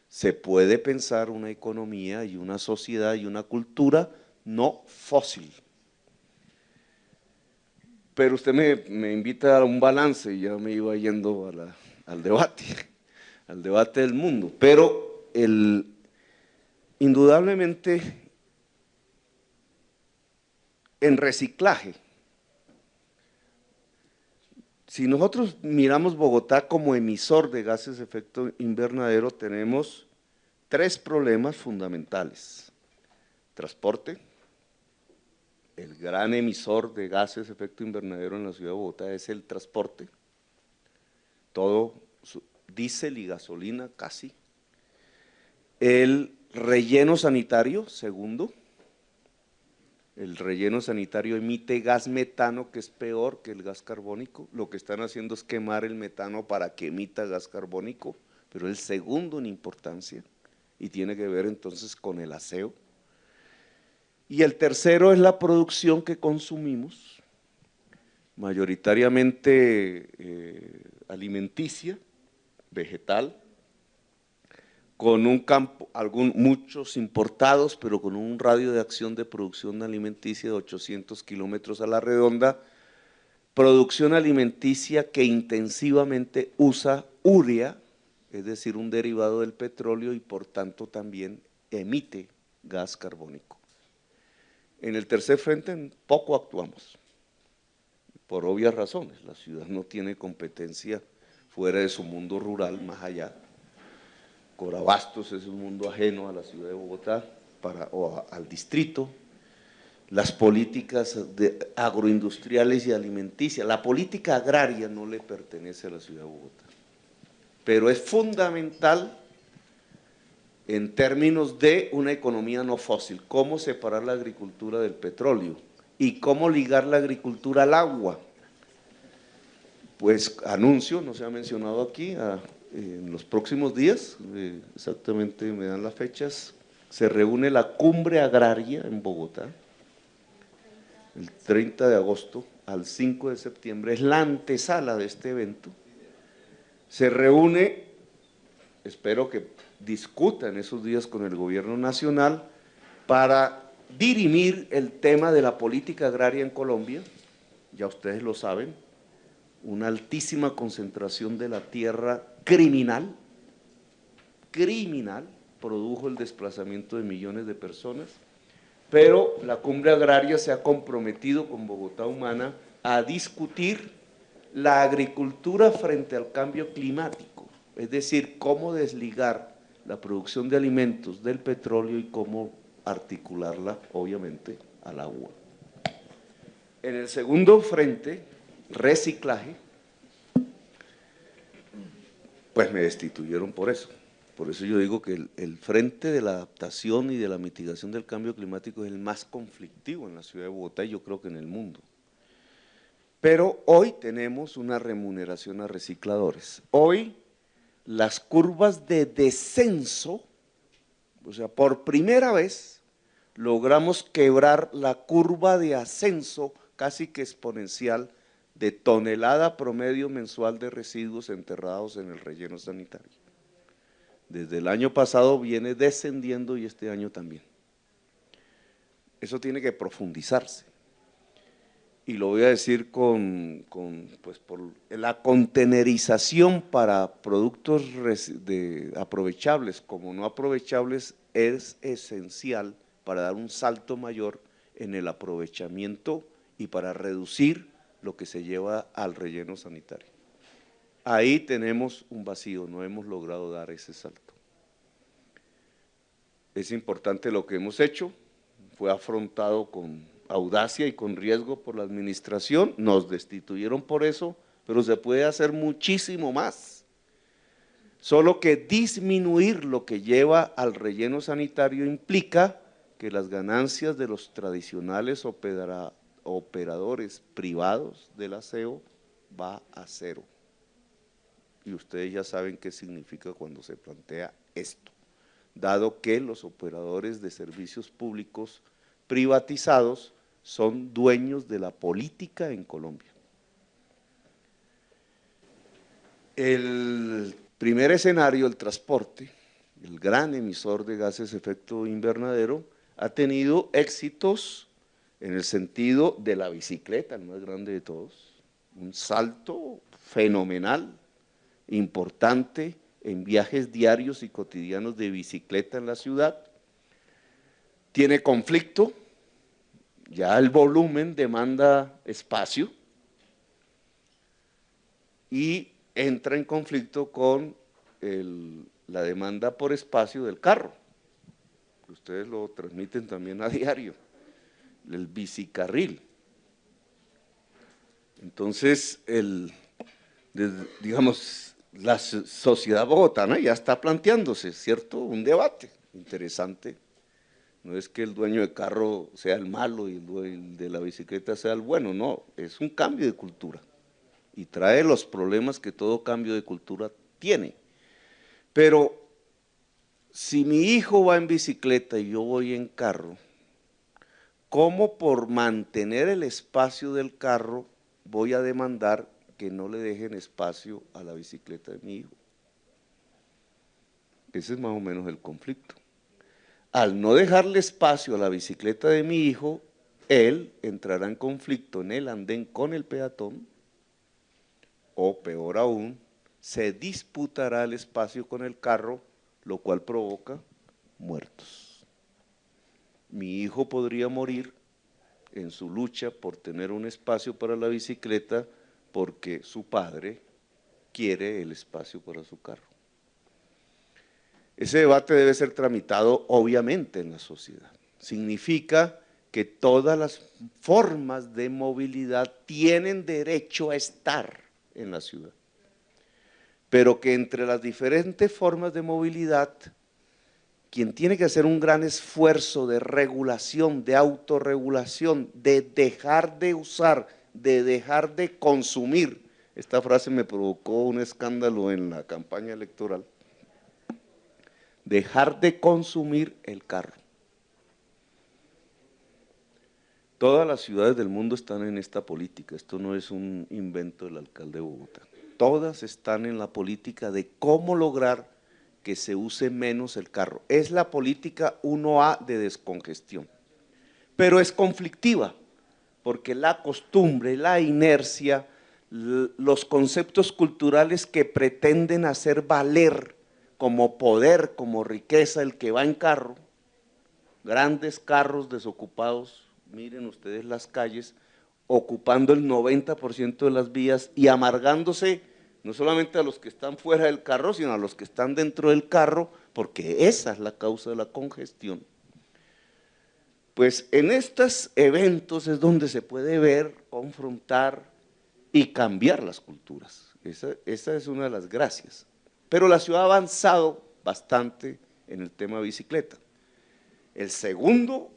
se puede pensar una economía y una sociedad y una cultura no fósil. Pero usted me invita a un balance y ya me iba yendo al debate del mundo, pero indudablemente en reciclaje, si nosotros miramos Bogotá como emisor de gases de efecto invernadero, tenemos tres problemas fundamentales: transporte, el gran emisor de gases de efecto invernadero en la ciudad de Bogotá es el transporte, todo diésel y gasolina casi. El relleno sanitario, segundo, el relleno sanitario emite gas metano que es peor que el gas carbónico, lo que están haciendo es quemar el metano para que emita gas carbónico, pero el segundo en importancia y tiene que ver entonces con el aseo. Y el tercero es la producción que consumimos, mayoritariamente alimenticia, vegetal, con un campo, muchos importados, pero con un radio de acción de producción alimenticia de 800 kilómetros a la redonda, producción alimenticia que intensivamente usa urea, es decir, un derivado del petróleo y por tanto también emite gas carbónico. En el tercer frente poco actuamos, por obvias razones, la ciudad no tiene competencia fuera de su mundo rural, más allá. Corabastos es un mundo ajeno a la ciudad de Bogotá o al distrito. Las políticas agroindustriales y alimenticias, la política agraria no le pertenece a la ciudad de Bogotá, pero es fundamental en términos de una economía no fósil, cómo separar la agricultura del petróleo y cómo ligar la agricultura al agua. Pues anuncio, no se ha mencionado aquí, en los próximos días, exactamente me dan las fechas, se reúne la cumbre agraria en Bogotá, el 30 de agosto al 5 de septiembre, es la antesala de este evento. Se reúne, espero que discuta en esos días con el gobierno nacional para dirimir el tema de la política agraria en Colombia, ya ustedes lo saben, una altísima concentración de la tierra criminal, produjo el desplazamiento de millones de personas, pero la cumbre agraria se ha comprometido con Bogotá Humana a discutir la agricultura frente al cambio climático, es decir, cómo desligar la producción de alimentos del petróleo y cómo articularla, obviamente, al agua. En el segundo frente, reciclaje, pues me destituyeron por eso. Por eso yo digo que el frente de la adaptación y de la mitigación del cambio climático es el más conflictivo en la ciudad de Bogotá y yo creo que en el mundo. Pero hoy tenemos una remuneración a recicladores. Hoy las curvas de descenso, o sea, por primera vez logramos quebrar la curva de ascenso casi que exponencial de tonelada promedio mensual de residuos enterrados en el relleno sanitario. Desde el año pasado viene descendiendo y este año también. Eso tiene que profundizarse. Y lo voy a decir pues por la contenerización para productos aprovechables como no aprovechables es esencial para dar un salto mayor en el aprovechamiento y para reducir lo que se lleva al relleno sanitario. Ahí tenemos un vacío, no hemos logrado dar ese salto. Es importante lo que hemos hecho, fue afrontado con audacia y con riesgo por la administración, nos destituyeron por eso, pero se puede hacer muchísimo más. Solo que disminuir lo que lleva al relleno sanitario implica que las ganancias de los tradicionales operadores privados del aseo va a cero. Y ustedes ya saben qué significa cuando se plantea esto, dado que los operadores de servicios públicos privatizados son dueños de la política en Colombia. El primer escenario, el transporte, el gran emisor de gases de efecto invernadero, ha tenido éxitos en el sentido de la bicicleta, el más grande de todos, un salto fenomenal, importante en viajes diarios y cotidianos de bicicleta en la ciudad. Tiene conflicto, ya el volumen demanda espacio y entra en conflicto con la demanda por espacio del carro. Ustedes lo transmiten también a diario, el bicicarril. Entonces, digamos, la sociedad bogotana ya está planteándose, ¿cierto?, un debate interesante. No es que el dueño de carro sea el malo y el de la bicicleta sea el bueno, no, es un cambio de cultura y trae los problemas que todo cambio de cultura tiene. Pero si mi hijo va en bicicleta y yo voy en carro, ¿cómo por mantener el espacio del carro voy a demandar que no le dejen espacio a la bicicleta de mi hijo? Ese es más o menos el conflicto. Al no dejarle espacio a la bicicleta de mi hijo, él entrará en conflicto en el andén con el peatón, o peor aún, se disputará el espacio con el carro, lo cual provoca muertos. Mi hijo podría morir en su lucha por tener un espacio para la bicicleta porque su padre quiere el espacio para su carro. Ese debate debe ser tramitado obviamente en la sociedad. Significa que todas las formas de movilidad tienen derecho a estar en la ciudad, pero que entre las diferentes formas de movilidad quien tiene que hacer un gran esfuerzo de regulación, de autorregulación, de dejar de usar, de dejar de consumir. Esta frase me provocó un escándalo en la campaña electoral. Dejar de consumir el carro. Todas las ciudades del mundo están en esta política, esto no es un invento del alcalde de Bogotá. Todas están en la política de cómo lograr que se use menos el carro. Es la política 1A de descongestión, pero es conflictiva, porque la costumbre, la inercia, los conceptos culturales que pretenden hacer valer como poder, como riqueza el que va en carro, grandes carros desocupados, miren ustedes las calles, ocupando el 90% de las vías y amargándose no solamente a los que están fuera del carro, sino a los que están dentro del carro, porque esa es la causa de la congestión. Pues en estos eventos es donde se puede ver, confrontar y cambiar las culturas. Esa es una de las gracias. Pero la ciudad ha avanzado bastante en el tema bicicleta. El segundo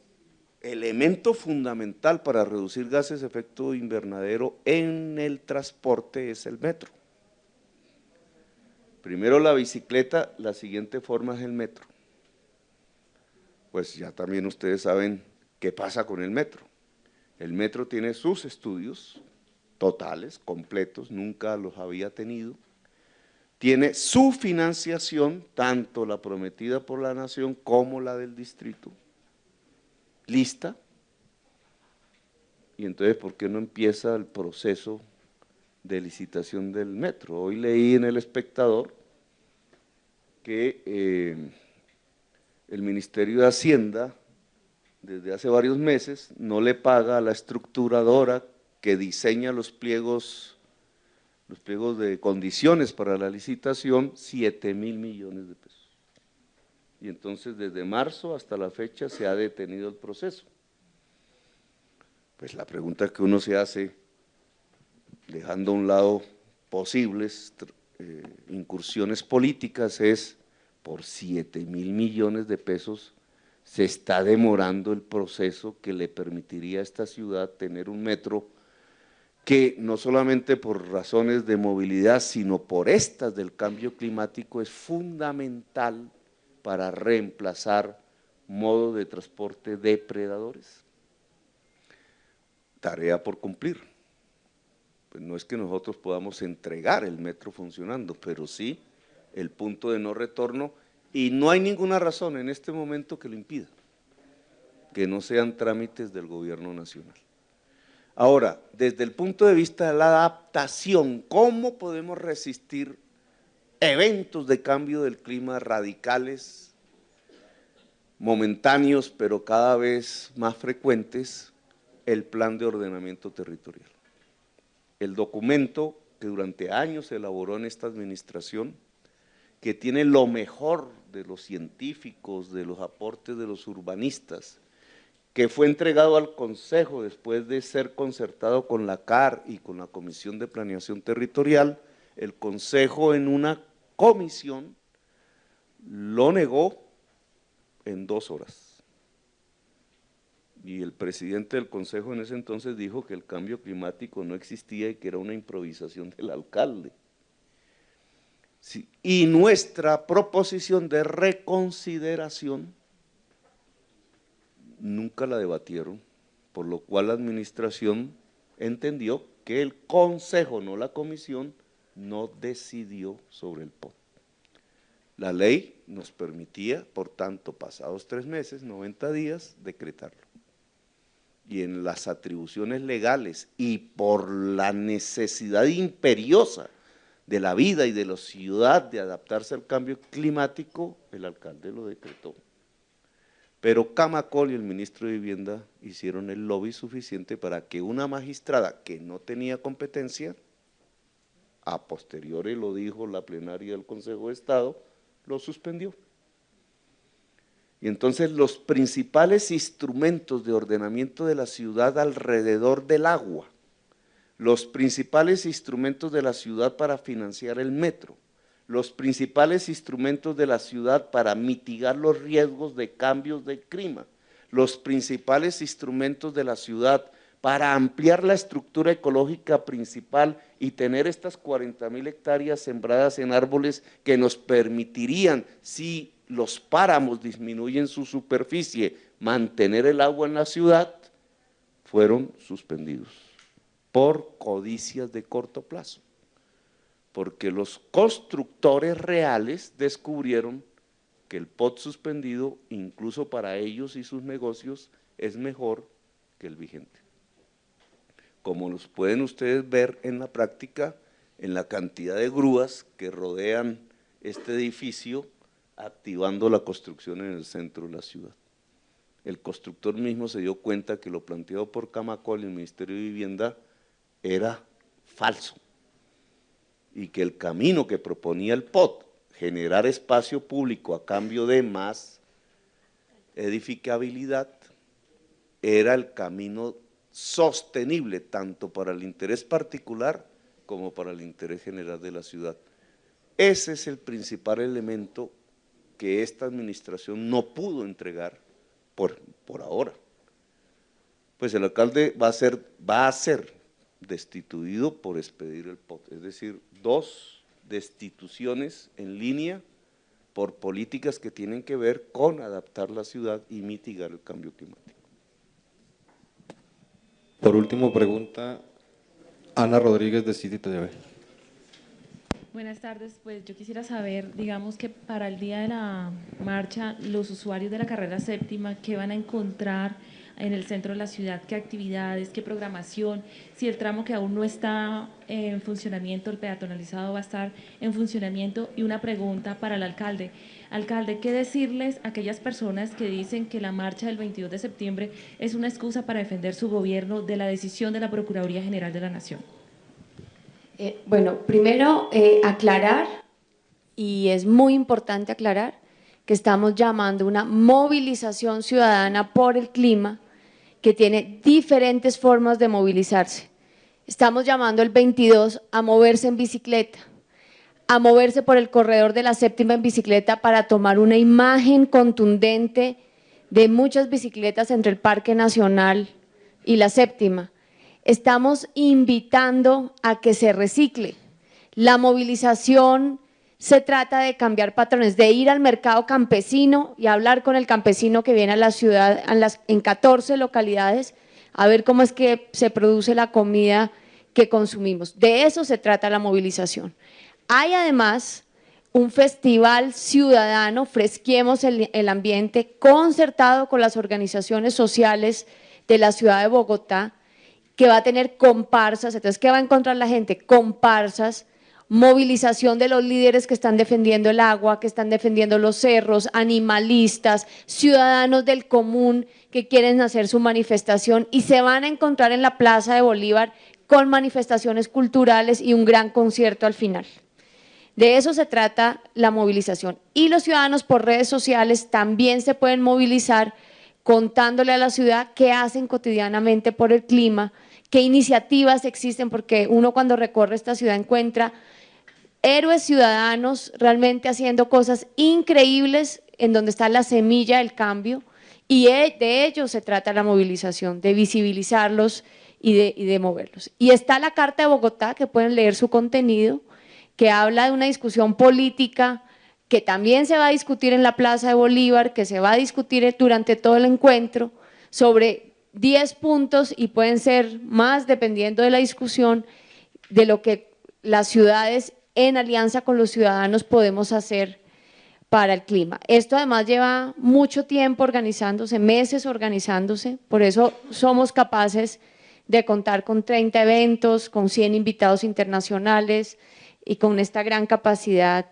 elemento fundamental para reducir gases de efecto invernadero en el transporte es el metro. Primero la bicicleta, la siguiente forma es el metro. Pues ya también ustedes saben qué pasa con el metro. El metro tiene sus estudios totales, completos, nunca los había tenido. Tiene su financiación, tanto la prometida por la nación como la del distrito, lista. Y entonces, ¿por qué no empieza el proceso de licitación del metro? Hoy leí en El Espectador que el Ministerio de Hacienda desde hace varios meses no le paga a la estructuradora que diseña los pliegos de condiciones para la licitación 7.000 millones de pesos. Y entonces desde marzo hasta la fecha se ha detenido el proceso. Pues la pregunta que uno se hace, dejando a un lado posibles incursiones políticas, es por 7.000 millones de pesos se está demorando el proceso que le permitiría a esta ciudad tener un metro que no solamente por razones de movilidad, sino por estas del cambio climático es fundamental para reemplazar modos de transporte depredadores. Tarea por cumplir. Pues no es que nosotros podamos entregar el metro funcionando, pero sí el punto de no retorno, y no hay ninguna razón en este momento que lo impida, que no sean trámites del gobierno nacional. Ahora, desde el punto de vista de la adaptación, ¿cómo podemos resistir eventos de cambio del clima radicales, momentáneos, pero cada vez más frecuentes? El plan de ordenamiento territorial. El documento que durante años se elaboró en esta administración, que tiene lo mejor de los científicos, de los aportes de los urbanistas, que fue entregado al Consejo después de ser concertado con la CAR y con la Comisión de Planeación Territorial. El Consejo en una comisión lo negó en 2 horas. Y el presidente del Consejo en ese entonces dijo que el cambio climático no existía y que era una improvisación del alcalde. Sí, y nuestra proposición de reconsideración nunca la debatieron, por lo cual la administración entendió que el Consejo, no la comisión, no decidió sobre el POT. La ley nos permitía, por tanto, pasados 3 meses, 90 días, decretarlo. Y en las atribuciones legales y por la necesidad imperiosa de la vida y de la ciudad de adaptarse al cambio climático, el alcalde lo decretó. Pero Camacol y el ministro de Vivienda hicieron el lobby suficiente para que una magistrada que no tenía competencia, a posteriori lo dijo la plenaria del Consejo de Estado, lo suspendió. Y entonces los principales instrumentos de ordenamiento de la ciudad alrededor del agua, los principales instrumentos de la ciudad para financiar el metro, los principales instrumentos de la ciudad para mitigar los riesgos de cambios de clima, los principales instrumentos de la ciudad para ampliar la estructura ecológica principal y tener estas 40.000 hectáreas sembradas en árboles que nos permitirían, si los páramos disminuyen su superficie, mantener el agua en la ciudad, fueron suspendidos por codicias de corto plazo, porque los constructores reales descubrieron que el POT suspendido, incluso para ellos y sus negocios, es mejor que el vigente. Como los pueden ustedes ver en la práctica, en la cantidad de grúas que rodean este edificio, activando la construcción en el centro de la ciudad. El constructor mismo se dio cuenta que lo planteado por Camacol y el Ministerio de Vivienda era falso y que el camino que proponía el POT, generar espacio público a cambio de más edificabilidad, era el camino sostenible tanto para el interés particular como para el interés general de la ciudad. Ese es el principal elemento que esta administración no pudo entregar por ahora. Pues el alcalde va a ser destituido por expedir el POT, es decir, 2 destituciones en línea por políticas que tienen que ver con adaptar la ciudad y mitigar el cambio climático. Por último, pregunta Ana Rodríguez de City TV. Buenas tardes, pues yo quisiera saber, digamos que para el día de la marcha, los usuarios de la carrera séptima, ¿qué van a encontrar en el centro de la ciudad? ¿Qué actividades, qué programación? Si el tramo que aún no está en funcionamiento, el peatonalizado, va a estar en funcionamiento. Y una pregunta para el alcalde. Alcalde, ¿qué decirles a aquellas personas que dicen que la marcha del 22 de septiembre es una excusa para defender su gobierno de la decisión de la Procuraduría General de la Nación? Bueno, primero aclarar, y es muy importante aclarar, que estamos llamando una movilización ciudadana por el clima que tiene diferentes formas de movilizarse. Estamos llamando el 22 a moverse en bicicleta, a moverse por el corredor de la séptima en bicicleta para tomar una imagen contundente de muchas bicicletas entre el Parque Nacional y la séptima. Estamos invitando a que se recicle. La movilización se trata de cambiar patrones, de ir al mercado campesino y hablar con el campesino que viene a la ciudad en 14 localidades a ver cómo es que se produce la comida que consumimos. De eso se trata la movilización. Hay además un festival ciudadano, Fresquiemos el Ambiente, concertado con las organizaciones sociales de la ciudad de Bogotá, que va a tener comparsas. Entonces, ¿qué va a encontrar la gente? Comparsas, movilización de los líderes que están defendiendo el agua, que están defendiendo los cerros, animalistas, ciudadanos del común que quieren hacer su manifestación y se van a encontrar en la Plaza de Bolívar con manifestaciones culturales y un gran concierto al final. De eso se trata la movilización. Y los ciudadanos por redes sociales también se pueden movilizar contándole a la ciudad qué hacen cotidianamente por el clima, qué iniciativas existen, porque uno cuando recorre esta ciudad encuentra héroes ciudadanos realmente haciendo cosas increíbles en donde está la semilla del cambio, y de ello se trata la movilización, de visibilizarlos y de moverlos. Y está la Carta de Bogotá, que pueden leer su contenido, que habla de una discusión política que también se va a discutir en la Plaza de Bolívar, que se va a discutir durante todo el encuentro, sobre 10 puntos y pueden ser más dependiendo de la discusión de lo que las ciudades en alianza con los ciudadanos podemos hacer para el clima. Esto además lleva mucho tiempo organizándose, meses organizándose, por eso somos capaces de contar con 30 eventos, con 100 invitados internacionales y con esta gran capacidad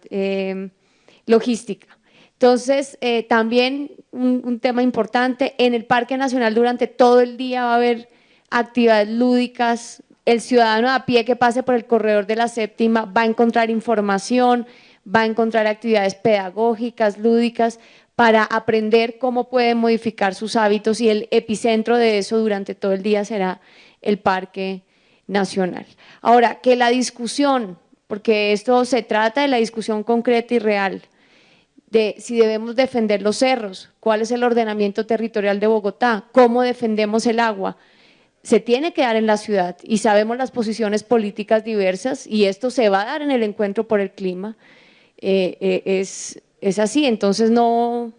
logística. Entonces, también un tema importante, en el Parque Nacional durante todo el día va a haber actividades lúdicas. El ciudadano a pie que pase por el corredor de la séptima va a encontrar información, va a encontrar actividades pedagógicas, lúdicas, para aprender cómo puede modificar sus hábitos, y el epicentro de eso durante todo el día será el Parque Nacional. Ahora, que la discusión, porque esto se trata de la discusión concreta y real, de si debemos defender los cerros, cuál es el ordenamiento territorial de Bogotá, cómo defendemos el agua. Se tiene que dar en la ciudad y sabemos las posiciones políticas diversas y esto se va a dar en el encuentro por el clima. Es así, entonces no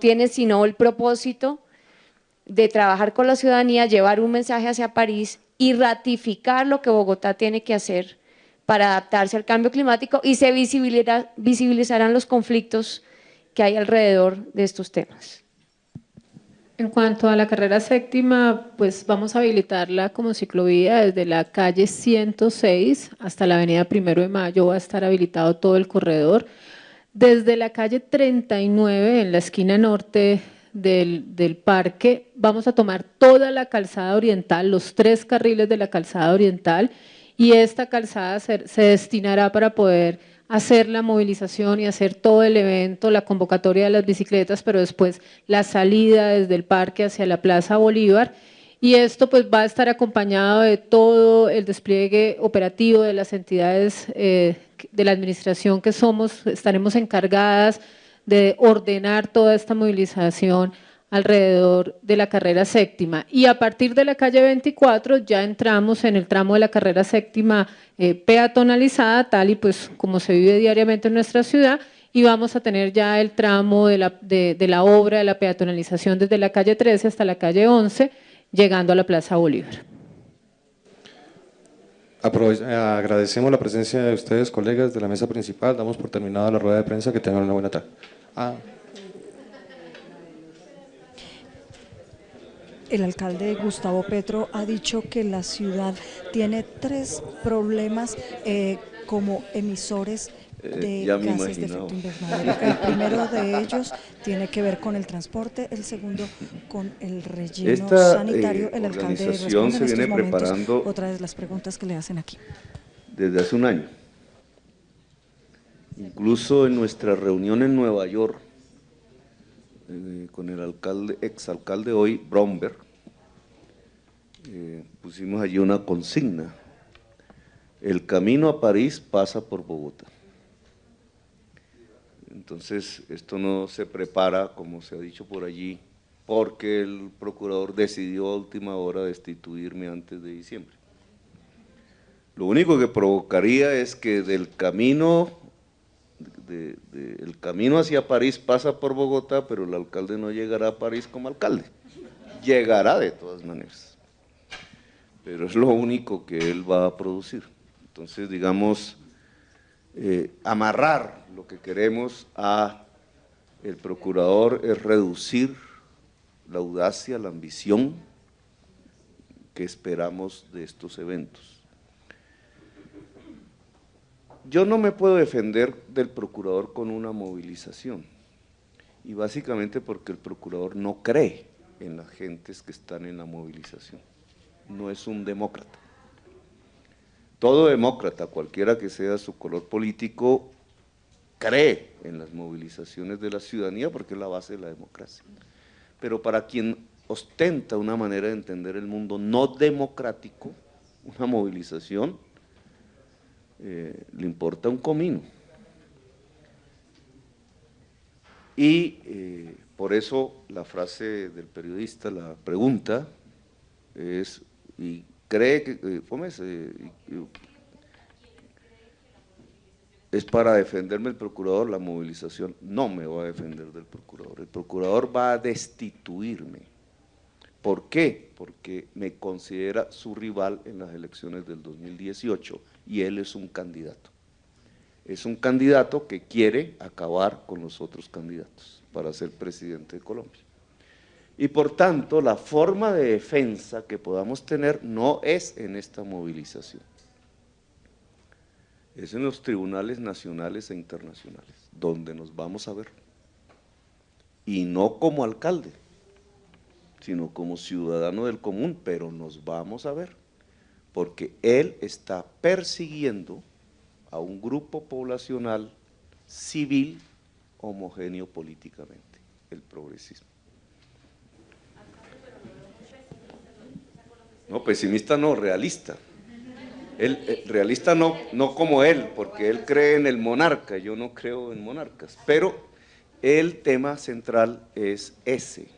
tiene sino el propósito de trabajar con la ciudadanía, llevar un mensaje hacia París y ratificar lo que Bogotá tiene que hacer para adaptarse al cambio climático y se visibilizarán los conflictos que hay alrededor de estos temas. En cuanto a la carrera séptima, pues vamos a habilitarla como ciclovía desde la calle 106 hasta la avenida 1 de Mayo, va a estar habilitado todo el corredor. Desde la calle 39, en la esquina norte del parque, vamos a tomar toda la calzada oriental, los 3 carriles de la calzada oriental, y esta calzada se destinará para poder hacer la movilización y hacer todo el evento, la convocatoria de las bicicletas, pero después la salida desde el parque hacia la Plaza Bolívar, y esto pues va a estar acompañado de todo el despliegue operativo de las entidades de la administración que estaremos encargadas de ordenar toda esta movilización alrededor de la carrera séptima. Y a partir de la calle 24 ya entramos en el tramo de la carrera séptima peatonalizada, tal y pues como se vive diariamente en nuestra ciudad, y vamos a tener ya el tramo de la obra de la peatonalización desde la calle 13 hasta la calle 11, llegando a la Plaza Bolívar. Agradecemos la presencia de ustedes, colegas de la mesa principal. Damos por terminada la rueda de prensa. Que tengan una buena tarde. El alcalde Gustavo Petro ha dicho que la ciudad tiene 3 problemas como emisores de gases de efecto invernadero. El primero de ellos tiene que ver con el transporte, el segundo con el relleno sanitario. El alcalde responde en estos momentos otra de las preguntas que le hacen aquí. Desde hace un año. Incluso en nuestra reunión en Nueva York, con el exalcalde hoy, Bromberg, pusimos allí una consigna: el camino a París pasa por Bogotá. Entonces, esto no se prepara, como se ha dicho por allí, porque el procurador decidió a última hora destituirme antes de diciembre. Lo único que provocaría es que el camino hacia París pasa por Bogotá, pero el alcalde no llegará a París como alcalde. Llegará de todas maneras, pero es lo único que él va a producir. Entonces, digamos, amarrar lo que queremos a el procurador es reducir la audacia, la ambición que esperamos de estos eventos. Yo no me puedo defender del procurador con una movilización, y básicamente porque el procurador no cree en las gentes que están en la movilización, no es un demócrata. Todo demócrata, cualquiera que sea su color político, cree en las movilizaciones de la ciudadanía porque es la base de la democracia. Pero para quien ostenta una manera de entender el mundo no democrático, una movilización le importa un comino. Y por eso la frase del periodista, la pregunta es, ¿y cree que es para defenderme el procurador la movilización? No me va a defender del procurador, el procurador va a destituirme. ¿Por qué? Porque me considera su rival en las elecciones del 2018 y él es un candidato. Es un candidato que quiere acabar con los otros candidatos para ser presidente de Colombia. Y por tanto, la forma de defensa que podamos tener no es en esta movilización, es en los tribunales nacionales e internacionales, donde nos vamos a ver. Y no como alcalde, sino como ciudadano del común, pero nos vamos a ver, porque él está persiguiendo a un grupo poblacional civil homogéneo políticamente, el progresismo. No, pesimista no, realista. Realista no como él, porque él cree en el monarca, yo no creo en monarcas, pero el tema central es ese.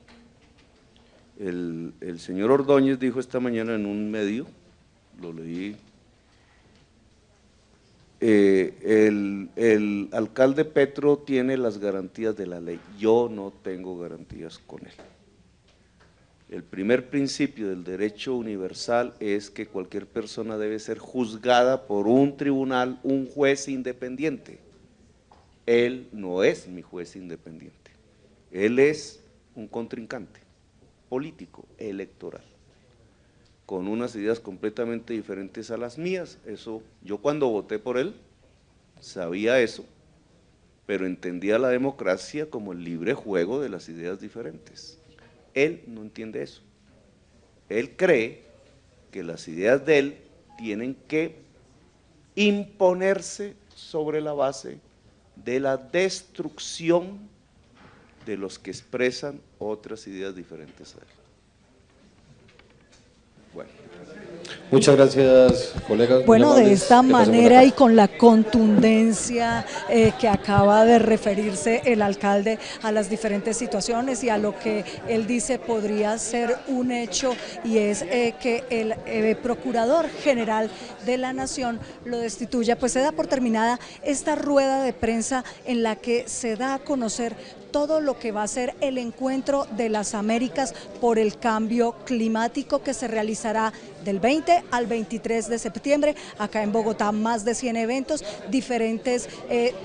El señor Ordóñez dijo esta mañana en un medio, lo leí, el alcalde Petro tiene las garantías de la ley, yo no tengo garantías con él. El primer principio del derecho universal es que cualquier persona debe ser juzgada por un tribunal, un juez independiente. Él no es mi juez independiente, él es un contrincante político, electoral, con unas ideas completamente diferentes a las mías. Eso, yo cuando voté por él sabía eso, pero entendía la democracia como el libre juego de las ideas diferentes. Él no entiende eso. Él cree que las ideas de él tienen que imponerse sobre la base de la destrucción de los que expresan otras ideas diferentes a él. Bueno. Muchas gracias, colegas. Bueno, de esta manera y con la contundencia que acaba de referirse el alcalde a las diferentes situaciones y a lo que él dice podría ser un hecho, y es que el Procurador General de la Nación lo destituya, pues se da por terminada esta rueda de prensa en la que se da a conocer todo lo que va a ser el encuentro de las Américas por el cambio climático, que se realizará del 20 al 23 de septiembre, acá en Bogotá. Más de 100 eventos, diferentes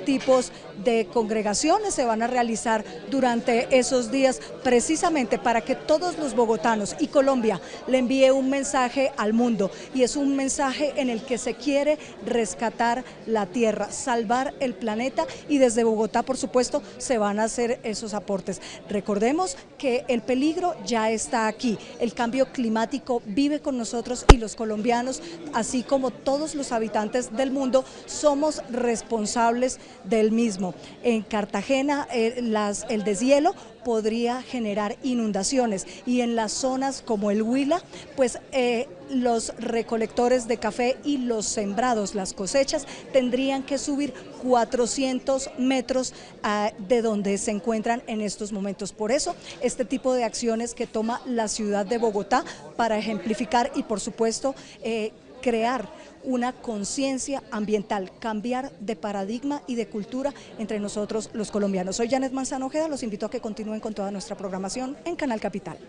tipos de congregaciones se van a realizar durante esos días, precisamente para que todos los bogotanos y Colombia le envíe un mensaje al mundo, y es un mensaje en el que se quiere rescatar la tierra, salvar el planeta, y desde Bogotá, por supuesto, se van a hacer esos aportes. Recordemos que el peligro ya está aquí, el cambio climático vive con nosotros, y los colombianos, así como todos los habitantes del mundo, somos responsables del mismo. En Cartagena el deshielo podría generar inundaciones, y en las zonas como el Huila, pues los recolectores de café y los sembrados, las cosechas, tendrían que subir 400 metros de donde se encuentran en estos momentos. Por eso, este tipo de acciones que toma la ciudad de Bogotá para ejemplificar y, por supuesto, crear una conciencia ambiental, cambiar de paradigma y de cultura entre nosotros los colombianos. Soy Janet Manzano Ojeda, los invito a que continúen con toda nuestra programación en Canal Capital.